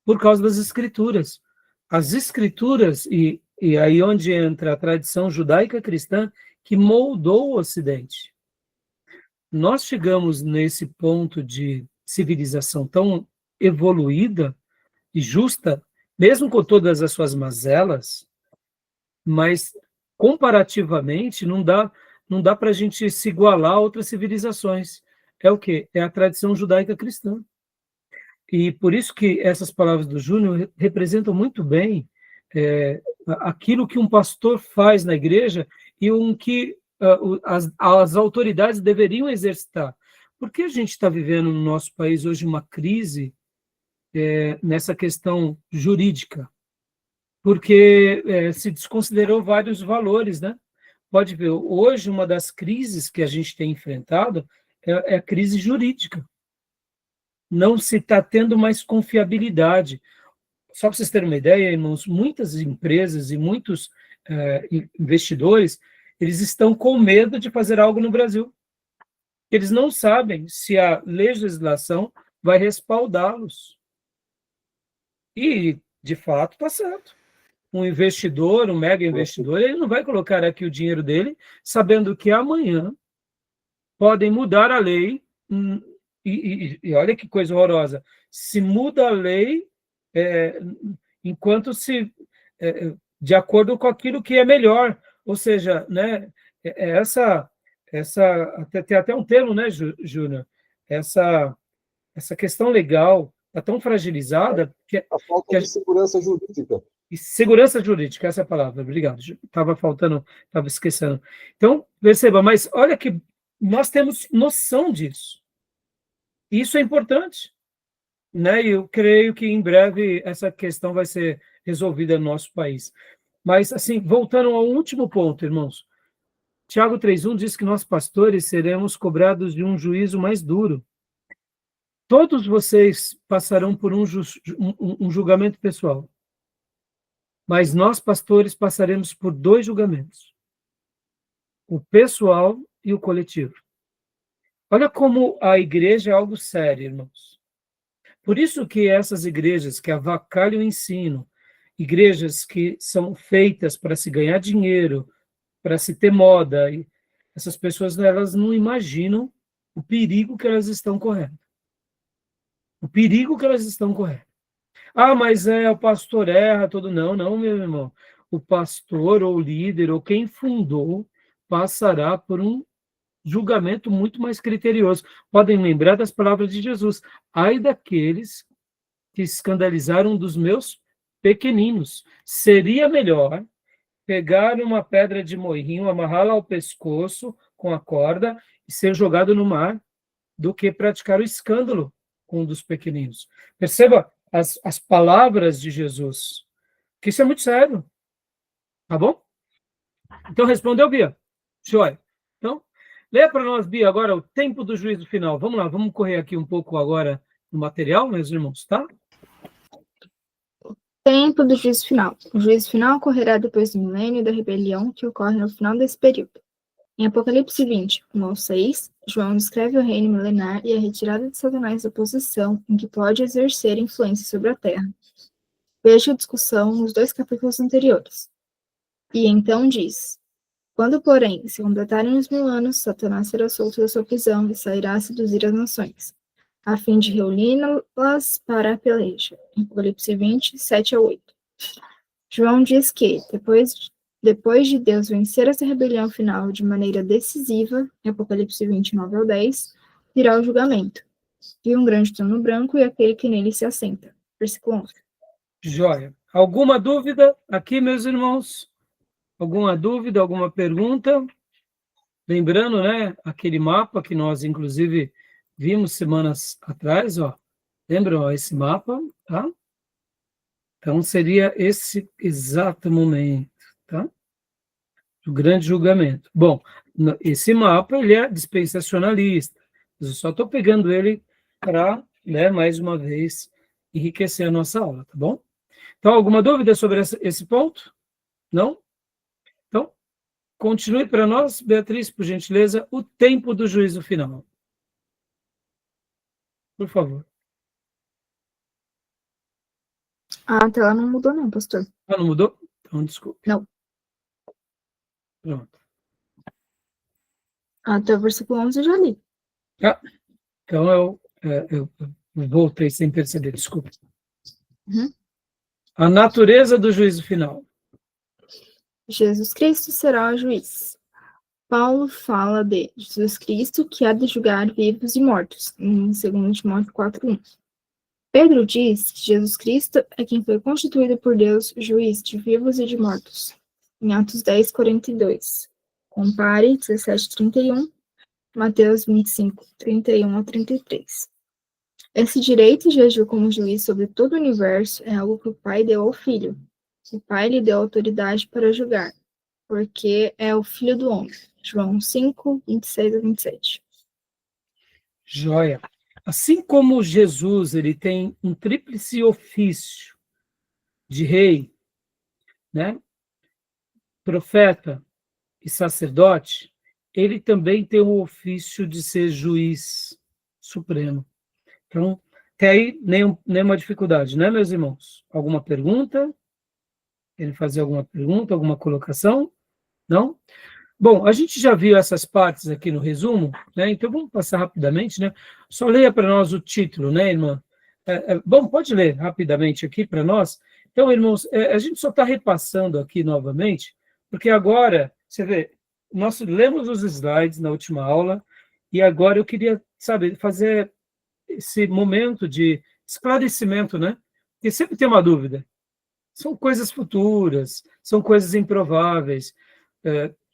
por causa das Escrituras. As Escrituras, e aí onde entra a tradição judaica cristã, que moldou o Ocidente. Nós chegamos nesse ponto de civilização tão evoluída e justa, mesmo com todas as suas mazelas, mas comparativamente não dá para a gente se igualar a outras civilizações. É o quê? É a tradição judaica cristã. E por isso que essas palavras do Júnior representam muito bem aquilo que um pastor faz na igreja e que as autoridades deveriam exercitar. Por que a gente está vivendo no nosso país hoje uma crise nessa questão jurídica? Porque se desconsiderou vários valores, né? Pode ver, hoje uma das crises que a gente tem enfrentado é a crise jurídica. Não se está tendo mais confiabilidade. Só para vocês terem uma ideia, irmãos, muitas empresas e muitos investidores, eles estão com medo de fazer algo no Brasil. Eles não sabem se a legislação vai respaldá-los. E, de fato, está certo. Um investidor, um mega investidor, ele não vai colocar aqui o dinheiro dele sabendo que amanhã podem mudar a lei. E olha que coisa horrorosa. Se muda a lei enquanto de acordo com aquilo que é melhor. Ou seja, né, tem até um termo, né, Júnior? Essa questão legal está tão fragilizada que a falta de segurança jurídica. E segurança jurídica, essa é a palavra, obrigado. Estava esquecendo. Então, perceba, mas olha que nós temos noção disso. Isso é importante, né? E eu creio que em breve essa questão vai ser resolvida no nosso país. Mas, assim, voltando ao último ponto, irmãos, Tiago 3,1 diz que nós, pastores, seremos cobrados de um juízo mais duro. Todos vocês passarão por um julgamento pessoal. Mas nós, pastores, passaremos por 2 julgamentos. O pessoal e o coletivo. Olha como a igreja é algo sério, irmãos. Por isso que essas igrejas que avacalham o ensino, igrejas que são feitas para se ganhar dinheiro, para se ter moda, e essas pessoas elas não imaginam o perigo que elas estão correndo. O perigo que elas estão correndo. Ah, mas o pastor erra todo. Não, meu irmão. O pastor ou o líder ou quem fundou passará por um julgamento muito mais criterioso. Podem lembrar das palavras de Jesus. Ai daqueles que escandalizaram dos meus pequeninos. Seria melhor pegar uma pedra de moinho, amarrá-la ao pescoço com a corda e ser jogado no mar do que praticar o escândalo com um dos pequeninos. Perceba as palavras de Jesus, que isso é muito sério. Tá bom? Então, respondeu, Bia? Joia. Então, leia para nós, Bia, agora o tempo do juízo final. Vamos lá, vamos correr aqui um pouco agora no material, meus irmãos, tá? Tempo do juízo final. O juízo final ocorrerá depois do milênio e da rebelião que ocorre no final desse período. Em Apocalipse 20, 1 ao 6, João descreve o reino milenar e a retirada de Satanás da posição em que pode exercer influência sobre a terra. Veja a discussão nos 2 capítulos anteriores. E então diz: quando, porém, se completarem os 1000 anos, Satanás será solto da sua prisão e sairá a seduzir as nações, a fim de reuni-las para a peleja. Em Apocalipse 20, 7 a 8. João diz que, depois de Deus vencer essa rebelião final de maneira decisiva, em Apocalipse 29 ao 10, virá o julgamento. Vi um grande trono branco e aquele que nele se assenta. Versículo 11. Joia. Alguma dúvida aqui, meus irmãos? Alguma dúvida, alguma pergunta? Lembrando, né, aquele mapa que nós, inclusive, vimos semanas atrás, ó. Lembram, ó, esse mapa, tá? Então, seria esse exato momento, tá? O grande julgamento. Bom, esse mapa, ele é dispensacionalista. Eu só estou pegando ele para, né, mais uma vez, enriquecer a nossa aula, tá bom? Então, alguma dúvida sobre esse ponto? Não? Então, continue para nós, Beatriz, por gentileza, o tempo do juízo final. Por favor. A tela não mudou não, pastor. Ah, não mudou? Então, desculpe. Não. Pronto. Até o versículo 11 eu já li. Ah, então eu voltei sem perceber, desculpe. Uhum. A natureza do juízo final. Jesus Cristo será o juiz. Paulo fala de Jesus Cristo que há de julgar vivos e mortos, em 2 Timóteo 4:1. Pedro diz que Jesus Cristo é quem foi constituído por Deus juiz de vivos e de mortos, em Atos 10:42. Compare 17:31, Mateus 25:31-33. Esse direito de agir como juiz sobre todo o universo é algo que o Pai deu ao Filho. O Pai lhe deu autoridade para julgar, porque é o Filho do Homem. João 5:26-27. Joia. Assim como Jesus ele tem um tríplice ofício de rei, né, profeta e sacerdote, ele também tem o ofício de ser juiz supremo. Então, até aí nenhuma dificuldade, né, meus irmãos? Alguma pergunta? Querem fazer alguma pergunta, alguma colocação? Não? Bom, a gente já viu essas partes aqui no resumo, né? Então vamos passar rapidamente, né? Só leia para nós o título, né, irmã? Bom, pode ler rapidamente aqui para nós. Então, irmãos, a gente só está repassando aqui novamente, porque agora, você vê, nós lemos os slides na última aula, e agora eu queria, sabe, fazer esse momento de esclarecimento, né? Porque sempre tem uma dúvida. São coisas futuras, são coisas improváveis.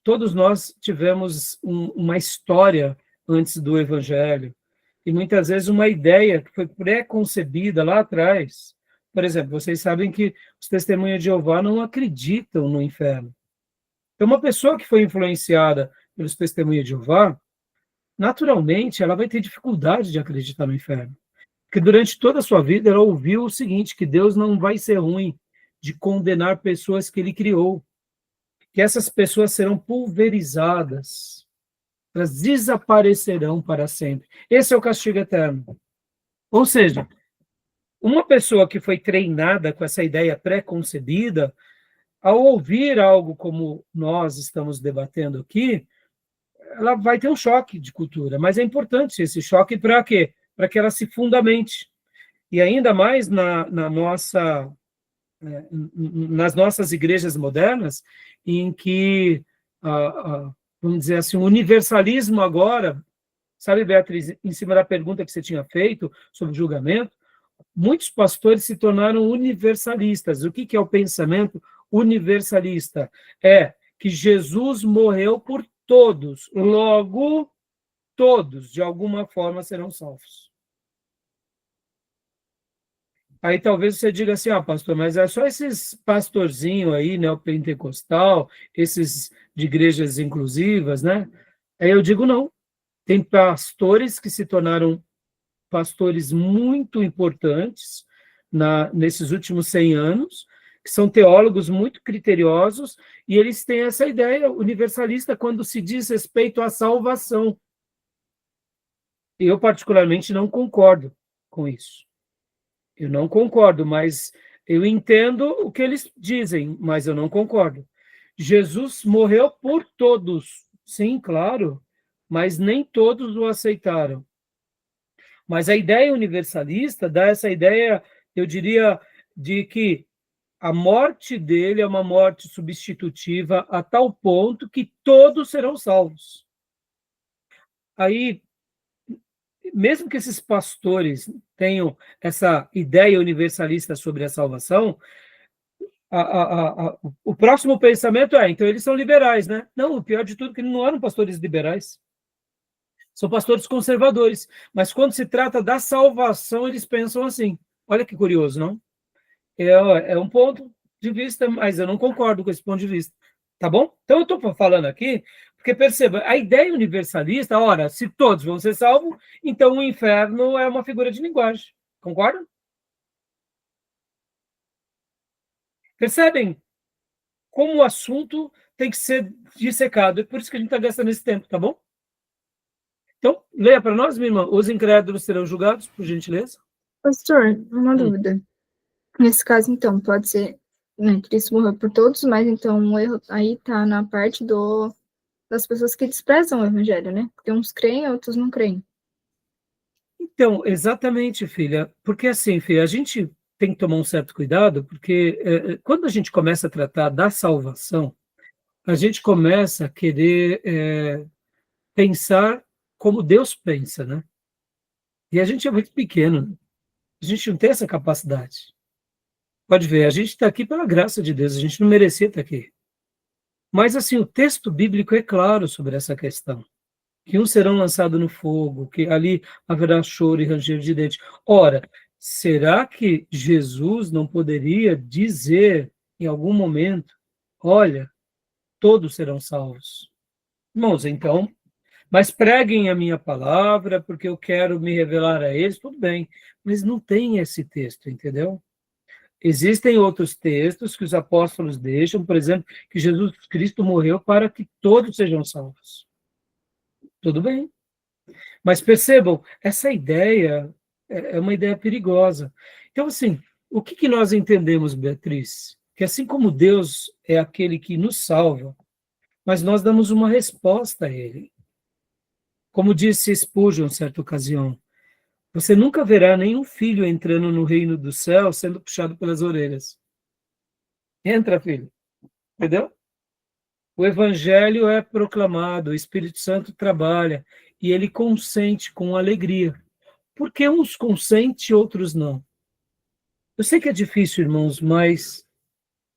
Todos nós tivemos uma história antes do Evangelho, e muitas vezes uma ideia que foi pré-concebida lá atrás. Por exemplo, vocês sabem que os testemunhas de Jeová não acreditam no inferno. Então, uma pessoa que foi influenciada pelos testemunhas de Jeová, naturalmente, ela vai ter dificuldade de acreditar no inferno. Porque durante toda a sua vida ela ouviu o seguinte, que Deus não vai ser ruim de condenar pessoas que ele criou, que essas pessoas serão pulverizadas, elas desaparecerão para sempre. Esse é o castigo eterno. Ou seja, uma pessoa que foi treinada com essa ideia pré-concebida, ao ouvir algo como nós estamos debatendo aqui, ela vai ter um choque de cultura, mas é importante esse choque para quê? Para que ela se fundamente. E ainda mais nas nossas igrejas modernas, em que, vamos dizer assim, o universalismo agora, sabe, Beatriz, em cima da pergunta que você tinha feito sobre julgamento, muitos pastores se tornaram universalistas. O que é o pensamento universalista? É que Jesus morreu por todos, logo todos, de alguma forma, serão salvos. Aí talvez você diga assim, pastor, mas é só esses pastorzinhos aí, neopentecostal, esses de igrejas inclusivas, né? Aí eu digo não. Tem pastores que se tornaram pastores muito importantes nesses últimos 100 anos, que são teólogos muito criteriosos, e eles têm essa ideia universalista quando se diz respeito à salvação. Eu, particularmente, não concordo com isso. Eu não concordo, mas eu entendo o que eles dizem, mas eu não concordo. Jesus morreu por todos, sim, claro, mas nem todos o aceitaram. Mas a ideia universalista dá essa ideia, eu diria, de que a morte dele é uma morte substitutiva a tal ponto que todos serão salvos. Aí, mesmo que esses pastores tenham essa ideia universalista sobre a salvação, o próximo pensamento é, então eles são liberais, né? Não, o pior de tudo é que não eram pastores liberais. São pastores conservadores. Mas quando se trata da salvação, eles pensam assim. Olha que curioso, não? É um ponto de vista, mas eu não concordo com esse ponto de vista. Tá bom? Então eu estou falando aqui, porque perceba, a ideia universalista, ora, se todos vão ser salvos, então o inferno é uma figura de linguagem. Concorda? Percebem como o assunto tem que ser dissecado? É por isso que a gente está gastando esse tempo, tá bom? Então, leia para nós, minha irmã. Os incrédulos serão julgados, por gentileza. Pastor, uma dúvida. Nesse caso, então, pode ser, né, Cristo morreu por todos, mas então o erro aí tá na parte das pessoas que desprezam o evangelho, né? Porque uns creem, outros não creem. Então, exatamente, filha. Porque assim, filha, a gente tem que tomar um certo cuidado, porque quando a gente começa a tratar da salvação, a gente começa a querer pensar como Deus pensa, né? E a gente é muito pequeno, né? A gente não tem essa capacidade. Pode ver, a gente está aqui pela graça de Deus, a gente não merecia estar aqui. Mas, assim, o texto bíblico é claro sobre essa questão. Que uns serão lançados no fogo, que ali haverá choro e ranger de dentes. Ora, será que Jesus não poderia dizer em algum momento, olha, todos serão salvos? Irmãos, então, mas preguem a minha palavra, porque eu quero me revelar a eles, tudo bem. Mas não tem esse texto, entendeu? Existem outros textos que os apóstolos deixam, por exemplo, que Jesus Cristo morreu para que todos sejam salvos. Tudo bem. Mas percebam, essa ideia é uma ideia perigosa. Então, assim, o que nós entendemos, Beatriz? Que assim como Deus é aquele que nos salva, mas nós damos uma resposta a Ele. Como disse Spurgeon, em certa ocasião, você nunca verá nenhum filho entrando no reino do céu sendo puxado pelas orelhas. Entra, filho. Entendeu? O evangelho é proclamado, o Espírito Santo trabalha e ele consente com alegria. Porque uns consente, outros não. Eu sei que é difícil, irmãos, mas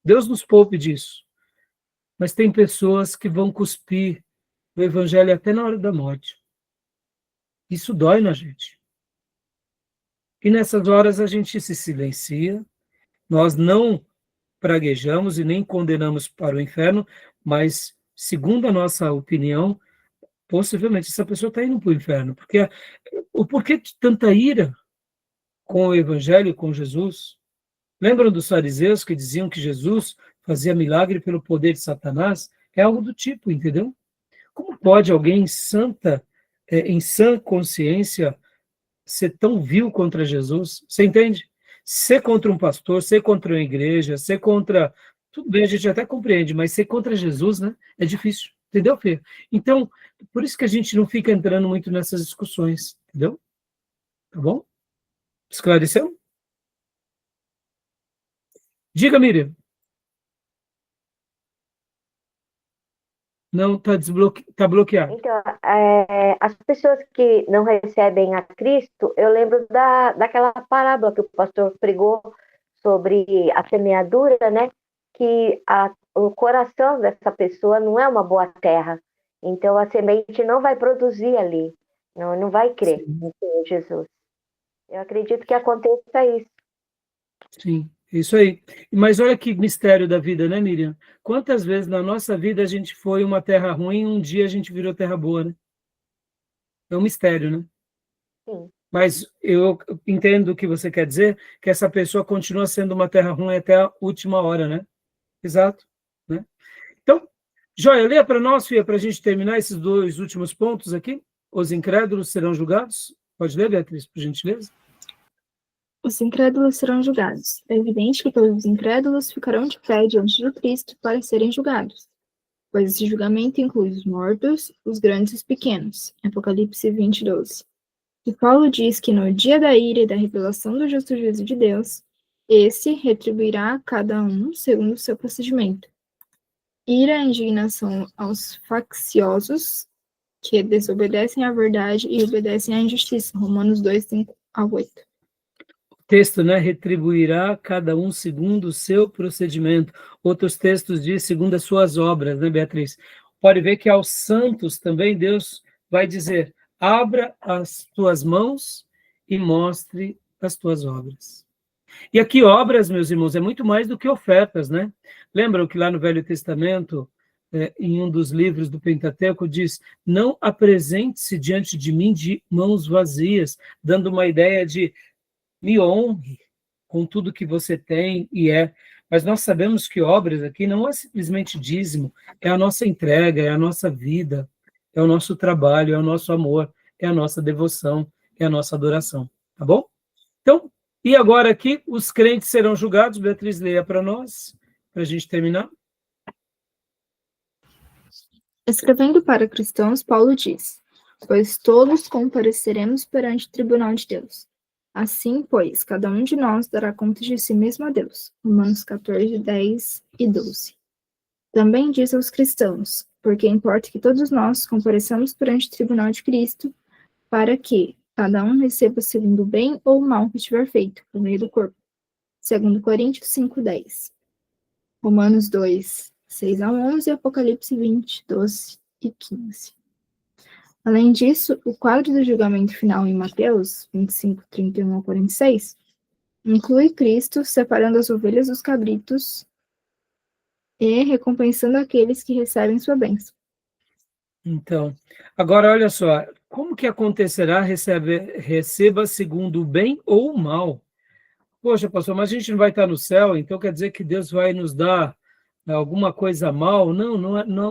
Deus nos poupe disso. Mas tem pessoas que vão cuspir o evangelho até na hora da morte. Isso dói na gente. E nessas horas a gente se silencia, nós não praguejamos e nem condenamos para o inferno, mas, segundo a nossa opinião, possivelmente essa pessoa está indo para o inferno. Porque o porquê de tanta ira com o evangelho, com Jesus? Lembram dos fariseus que diziam que Jesus fazia milagre pelo poder de Satanás? É algo do tipo, entendeu? Como pode alguém em sã consciência, ser tão vil contra Jesus? Você entende? Ser contra um pastor, ser contra uma igreja, ser contra... Tudo bem, a gente até compreende, mas ser contra Jesus, né? É difícil. Entendeu, Fê? Então, por isso que a gente não fica entrando muito nessas discussões, entendeu? Tá bom? Esclareceu? Diga, Miriam. Não, tá bloqueado. Então, as pessoas que não recebem a Cristo, eu lembro daquela parábola que o pastor pregou sobre a semeadura, né? Que o coração dessa pessoa não é uma boa terra. Então, a semente não vai produzir ali. Não vai crer em Senhor Jesus. Eu acredito que aconteça isso. Sim, isso aí. Mas olha que mistério da vida, né, Miriam? Quantas vezes na nossa vida a gente foi uma terra ruim e um dia a gente virou terra boa, né? É um mistério, né? Sim. Mas eu entendo o que você quer dizer, que essa pessoa continua sendo uma terra ruim até a última hora, né? Exato. Né? Então, Joia, leia para nós, Fia, para a gente terminar esses 2 últimos pontos aqui. Os incrédulos serão julgados. Pode ler, Beatriz, por gentileza? Os incrédulos serão julgados. É evidente que todos os incrédulos ficarão de pé diante de Cristo para serem julgados, pois esse julgamento inclui os mortos, os grandes e os pequenos. Apocalipse 20:12. E Paulo diz que no dia da ira e da revelação do justo juízo de Deus, esse retribuirá a cada um segundo o seu procedimento. Ira e indignação aos facciosos, que desobedecem à verdade e obedecem à injustiça. Romanos 2:5-8. texto, né? Retribuirá cada um segundo o seu procedimento. Outros textos diz segundo as suas obras, né, Beatriz? Pode ver que aos santos também Deus vai dizer: abra as tuas mãos e mostre as tuas obras. E aqui, obras, meus irmãos, é muito mais do que ofertas, né? Lembram que lá no Velho Testamento, em um dos livros do Pentateuco, diz: não apresente-se diante de mim de mãos vazias, dando uma ideia de me honre com tudo que você tem e é. Mas nós sabemos que obras aqui não é simplesmente dízimo, é a nossa entrega, é a nossa vida, é o nosso trabalho, é o nosso amor, é a nossa devoção, é a nossa adoração. Tá bom? Então, e agora aqui, os crentes serão julgados. Beatriz, leia para nós, para a gente terminar. Escrevendo para cristãos, Paulo diz: pois todos compareceremos perante o tribunal de Deus. Assim, pois, cada um de nós dará conta de si mesmo a Deus. Romanos 14, 10 e 12. Também diz aos cristãos: porque importa que todos nós compareçamos perante o tribunal de Cristo, para que cada um receba segundo o bem ou o mal que tiver feito, por meio do corpo. 2 Coríntios 5, 10. Romanos 2, 6 a 11 e Apocalipse 20, 12 e 15. Além disso, o quadro do julgamento final em Mateus 25, 31 a 46 inclui Cristo separando as ovelhas dos cabritos e recompensando aqueles que recebem sua bênção. Então, agora olha só, como que acontecerá receba segundo o bem ou o mal? Poxa, pastor, mas a gente não vai estar no céu, então quer dizer que Deus vai nos dar alguma coisa mal? Não,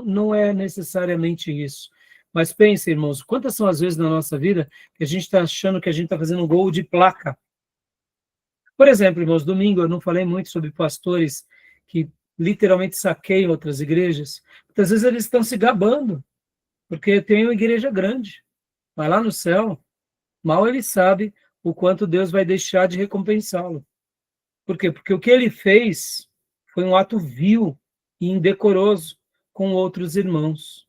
não é necessariamente isso. Mas pense, irmãos, quantas são as vezes na nossa vida que a gente está achando que a gente está fazendo um gol de placa? Por exemplo, irmãos, domingo eu não falei muito sobre pastores que literalmente saqueiam outras igrejas. Muitas vezes eles estão se gabando, porque tem uma igreja grande. Mas lá no céu, mal ele sabe o quanto Deus vai deixar de recompensá-lo. Por quê? Porque o que ele fez foi um ato vil e indecoroso com outros irmãos.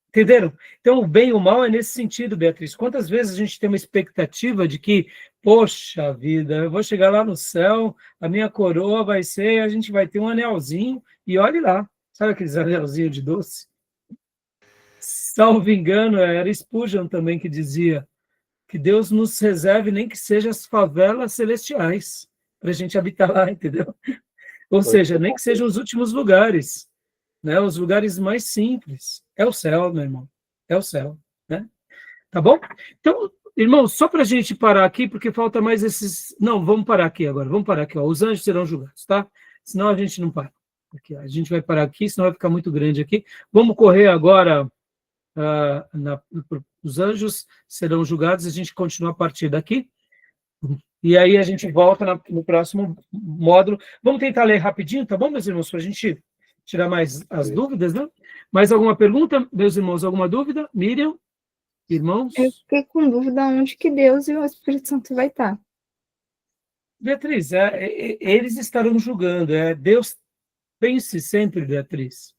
Entenderam? Então, o bem e o mal é nesse sentido, Beatriz. Quantas vezes a gente tem uma expectativa de que, poxa vida, eu vou chegar lá no céu, a minha coroa vai ser, a gente vai ter um anelzinho, e olhe lá, sabe aqueles anelzinhos de doce? Salvo engano, era Spurgeon também que dizia que Deus nos reserve nem que sejam as favelas celestiais, para a gente habitar lá, entendeu? Ou seja, nem que sejam os últimos lugares, né? Os lugares mais simples. É o céu, meu irmão. É o céu, né? Tá bom? Então, irmão, só para a gente parar aqui, porque falta mais esses... Não, vamos parar aqui agora. Vamos parar aqui, ó. Os anjos serão julgados, tá? Senão a gente não para. Aqui, ó. A gente vai parar aqui, senão vai ficar muito grande aqui. Vamos correr agora... os anjos serão julgados, a gente continua a partir daqui, e aí a gente volta no próximo módulo. Vamos tentar ler rapidinho, tá bom, meus irmãos, para a gente tirar mais as dúvidas, né? Mais alguma pergunta, meus irmãos? Alguma dúvida? Miriam? Irmãos? Eu fiquei com dúvida onde que Deus e o Espírito Santo vai estar. Beatriz, eles estarão julgando, Deus, pense sempre, Beatriz.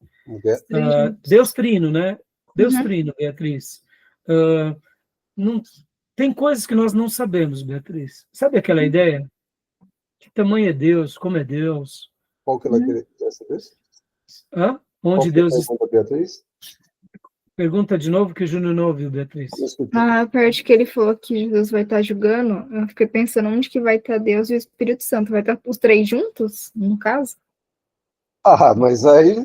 Deus trino, né? Deus trino, Beatriz. Não, tem coisas que nós não sabemos, Beatriz. Sabe aquela ideia? Que tamanho é Deus? Como é Deus? Qual que ela queria saber? Onde Deus está? Beatriz? Pergunta de novo que o Júnior não ouviu, Beatriz. A parte que ele falou que Jesus vai estar julgando, eu fiquei pensando onde que vai estar Deus e o Espírito Santo. Vai estar os três juntos, no caso? Mas aí...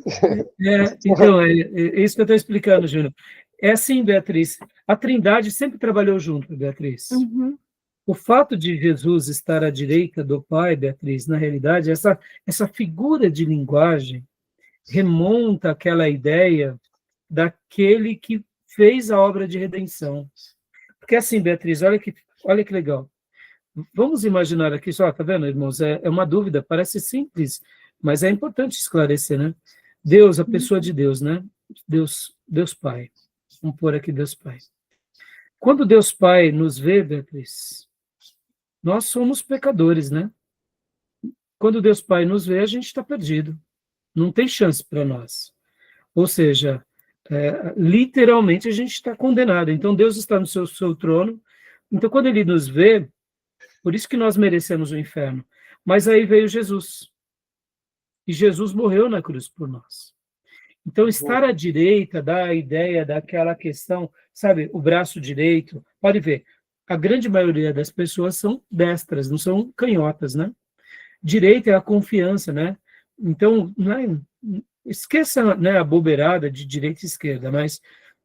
Então, é isso que eu estou explicando, Júnior. É assim, Beatriz. A Trindade sempre trabalhou junto, Beatriz. Uhum. O fato de Jesus estar à direita do Pai, Beatriz, na realidade, essa figura de linguagem remonta àquela ideia daquele que fez a obra de redenção. Porque assim, Beatriz, olha que legal. Vamos imaginar aqui só, tá vendo, irmãos? É uma dúvida, parece simples, mas é importante esclarecer, né? Deus, a pessoa de Deus, né? Deus Pai. Vamos pôr aqui Deus Pai. Quando Deus Pai nos vê, Beatriz, nós somos pecadores, né? Quando Deus Pai nos vê, a gente está perdido. Não tem chance para nós. Ou seja, literalmente a gente está condenado. Então Deus está no seu trono. Então quando Ele nos vê, Por isso que nós merecemos o inferno. Mas aí veio Jesus. E Jesus morreu na cruz por nós. Então, estar à direita dá a ideia daquela questão, sabe, o braço direito. Pode ver, a grande maioria das pessoas são destras, não são canhotas, né? Direita é a confiança, né? Então, esqueça, né, a bobeirada de direita e esquerda, mas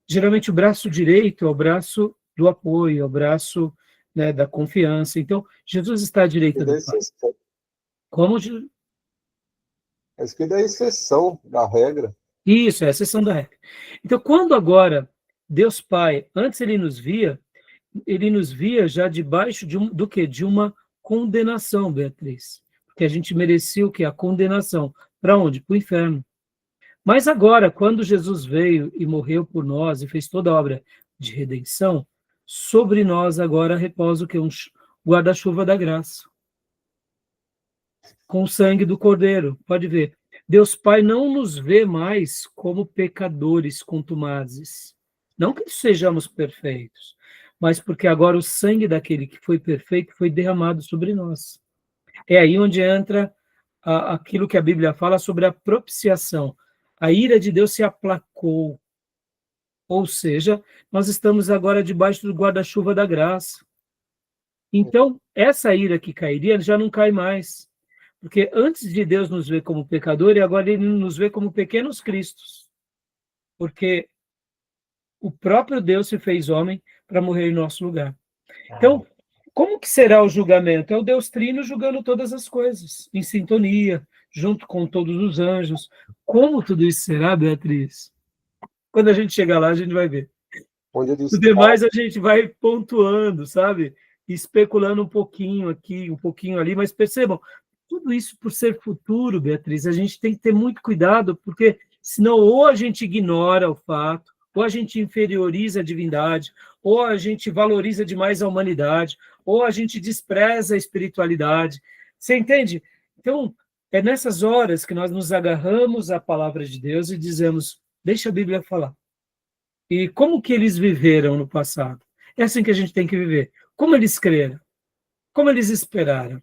geralmente o braço direito é o braço do apoio, é o braço, né, da confiança. Então, Jesus está à direita do Pai. Como A esquerda é a exceção da regra. Isso, é a exceção da regra. Então, quando agora Deus Pai, antes ele nos via já debaixo do quê? De uma condenação, Beatriz. Porque a gente merecia o quê? A condenação. Para onde? Para o inferno. Mas agora, quando Jesus veio e morreu por nós e fez toda a obra de redenção, sobre nós agora repousa o quê? Um guarda-chuva da graça. Com o sangue do Cordeiro. Pode ver. Deus Pai não nos vê mais como pecadores contumazes. Não que sejamos perfeitos, mas porque agora o sangue daquele que foi perfeito foi derramado sobre nós. É aí onde entra aquilo que a Bíblia fala sobre a propiciação. A ira de Deus se aplacou. Ou seja, nós estamos agora debaixo do guarda-chuva da graça. Então, essa ira que cairia já não cai mais. Porque antes de Deus nos ver como pecador, e agora ele nos vê como pequenos cristos. Porque o próprio Deus se fez homem para morrer em nosso lugar. Então, como que será o julgamento? É o Deus Trino julgando todas as coisas, em sintonia, junto com todos os anjos. Como tudo isso será, Beatriz? Quando a gente chegar lá, a gente vai ver. O demais a gente vai pontuando, sabe? Especulando um pouquinho aqui, um pouquinho ali, mas percebam, tudo isso por ser futuro, Beatriz, a gente tem que ter muito cuidado, porque senão ou a gente ignora o fato, ou a gente inferioriza a divindade, ou a gente valoriza demais a humanidade, ou a gente despreza a espiritualidade. Você entende? Então, é nessas horas que nós nos agarramos à palavra de Deus e dizemos, deixa a Bíblia falar. E como que eles viveram no passado? É assim que a gente tem que viver. Como eles creram? Como eles esperaram?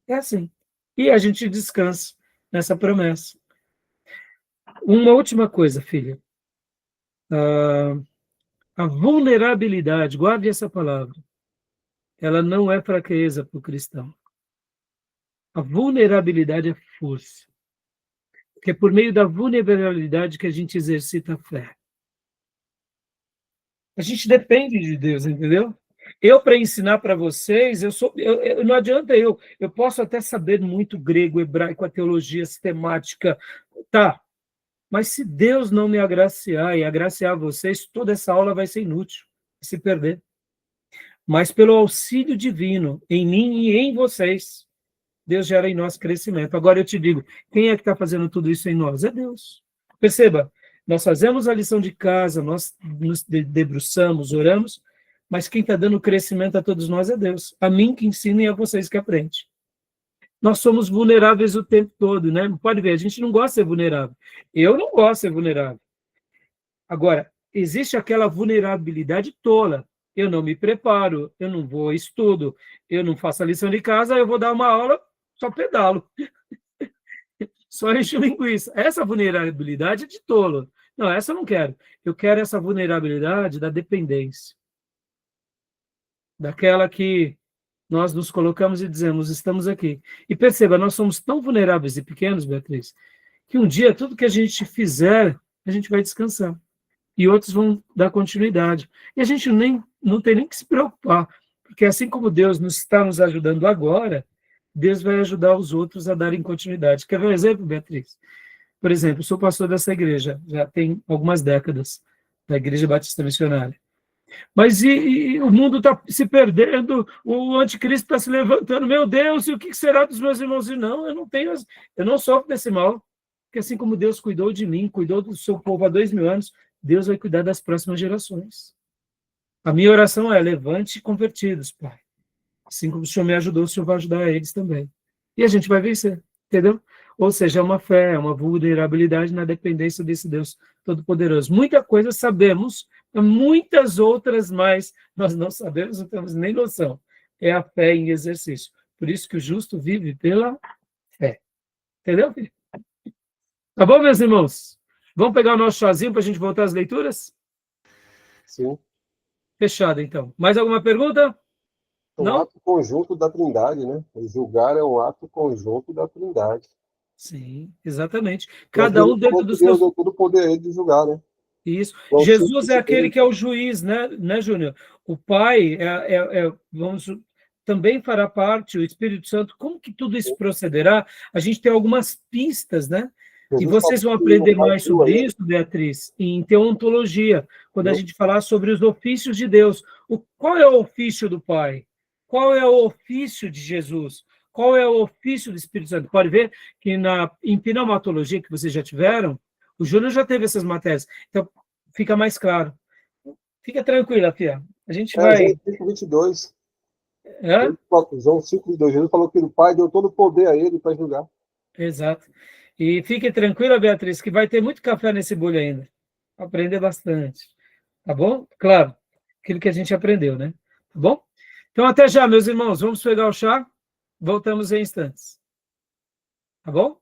É assim. E a gente descansa nessa promessa. Uma última coisa, filha. A vulnerabilidade, guarde essa palavra, ela não é fraqueza para o cristão. A vulnerabilidade é força. Porque é por meio da vulnerabilidade que a gente exercita a fé. A gente depende de Deus, entendeu? Eu, para ensinar para vocês, não adianta eu posso até saber muito grego, hebraico, a teologia sistemática, tá, mas se Deus não me agraciar e agraciar vocês, toda essa aula vai ser inútil, vai se perder. Mas pelo auxílio divino, em mim e em vocês, Deus gera em nós crescimento. Agora eu te digo, quem é que está fazendo tudo isso em nós? É Deus. Perceba, nós fazemos a lição de casa, nós nos debruçamos, oramos, mas quem está dando crescimento a todos nós é Deus. A mim que ensina e a vocês que aprendem. Nós somos vulneráveis o tempo todo, né? Pode ver, a gente não gosta de ser vulnerável. Eu não gosto de ser vulnerável. Agora, existe aquela vulnerabilidade tola. Eu não me preparo, eu não vou a estudo, eu não faço a lição de casa, eu vou dar uma aula, só pedalo. Só encho linguiça. Essa vulnerabilidade é de tolo. Não, essa eu não quero. Eu quero essa vulnerabilidade da dependência. Daquela que nós nos colocamos e dizemos, estamos aqui. E perceba, nós somos tão vulneráveis e pequenos, Beatriz, que um dia tudo que a gente fizer, a gente vai descansar. E outros vão dar continuidade. E a gente não tem nem que se preocupar, porque assim como Deus está nos ajudando agora, Deus vai ajudar os outros a darem continuidade. Quer ver um exemplo, Beatriz? Por exemplo, eu sou pastor dessa igreja, já tem algumas décadas, da Igreja Batista Missionária. Mas e o mundo está se perdendo, o anticristo está se levantando, meu Deus, e o que será dos meus irmãos? E não, eu não sofro desse mal, porque assim como Deus cuidou de mim, cuidou do seu povo há 2000 anos, Deus vai cuidar das próximas gerações. A minha oração é, levante convertidos, Pai. Assim como o Senhor me ajudou, o Senhor vai ajudar eles também. E a gente vai vencer, entendeu? Ou seja, é uma fé, é uma vulnerabilidade na dependência desse Deus Todo-Poderoso. Muita coisa sabemos, muitas outras mais nós não sabemos, não temos nem noção. é a fé em exercício. Por isso que o justo vive pela fé. Entendeu, filho? Tá bom, meus irmãos? Vamos pegar o nosso chazinho para a gente voltar às leituras? Sim. Fechado, então. Mais alguma pergunta? É um Não? ato conjunto da Trindade, né? O julgar é um ato conjunto da Trindade. Sim, exatamente. Então, Cada um Jesus falou dentro que dos Deus seus... deu todo o poder a ele de julgar, né? Isso. João Jesus é 5:22. aquele que é o juiz, né, Júnior? O Pai vamos, também fará parte, o Espírito Santo. Como que tudo isso procederá? A gente tem algumas pistas, né? E Jesus vocês vão falou que aprender o Pai mais deu a sobre ele, isso, Beatriz, em teontologia, quando a né? gente falar sobre os ofícios de Deus. Qual é o ofício do Pai? Qual é o ofício de Jesus? Qual é o ofício do Espírito Santo? Pode ver que em pneumatologia que vocês já tiveram, o Júnior já teve essas matérias. Então, fica mais claro. Fica tranquila, Fia. A gente João vai... 5:22. É? João 5:22. Jesus falou que o Pai deu todo o poder a ele para julgar. Exato. E fique tranquila, Beatriz, que vai ter muito café nesse bolo ainda. Aprender bastante. Tá bom? Claro, aquilo que a gente aprendeu, né? Tá bom? Então, até já, meus irmãos. Vamos pegar o chá. Voltamos em instantes. Tá bom?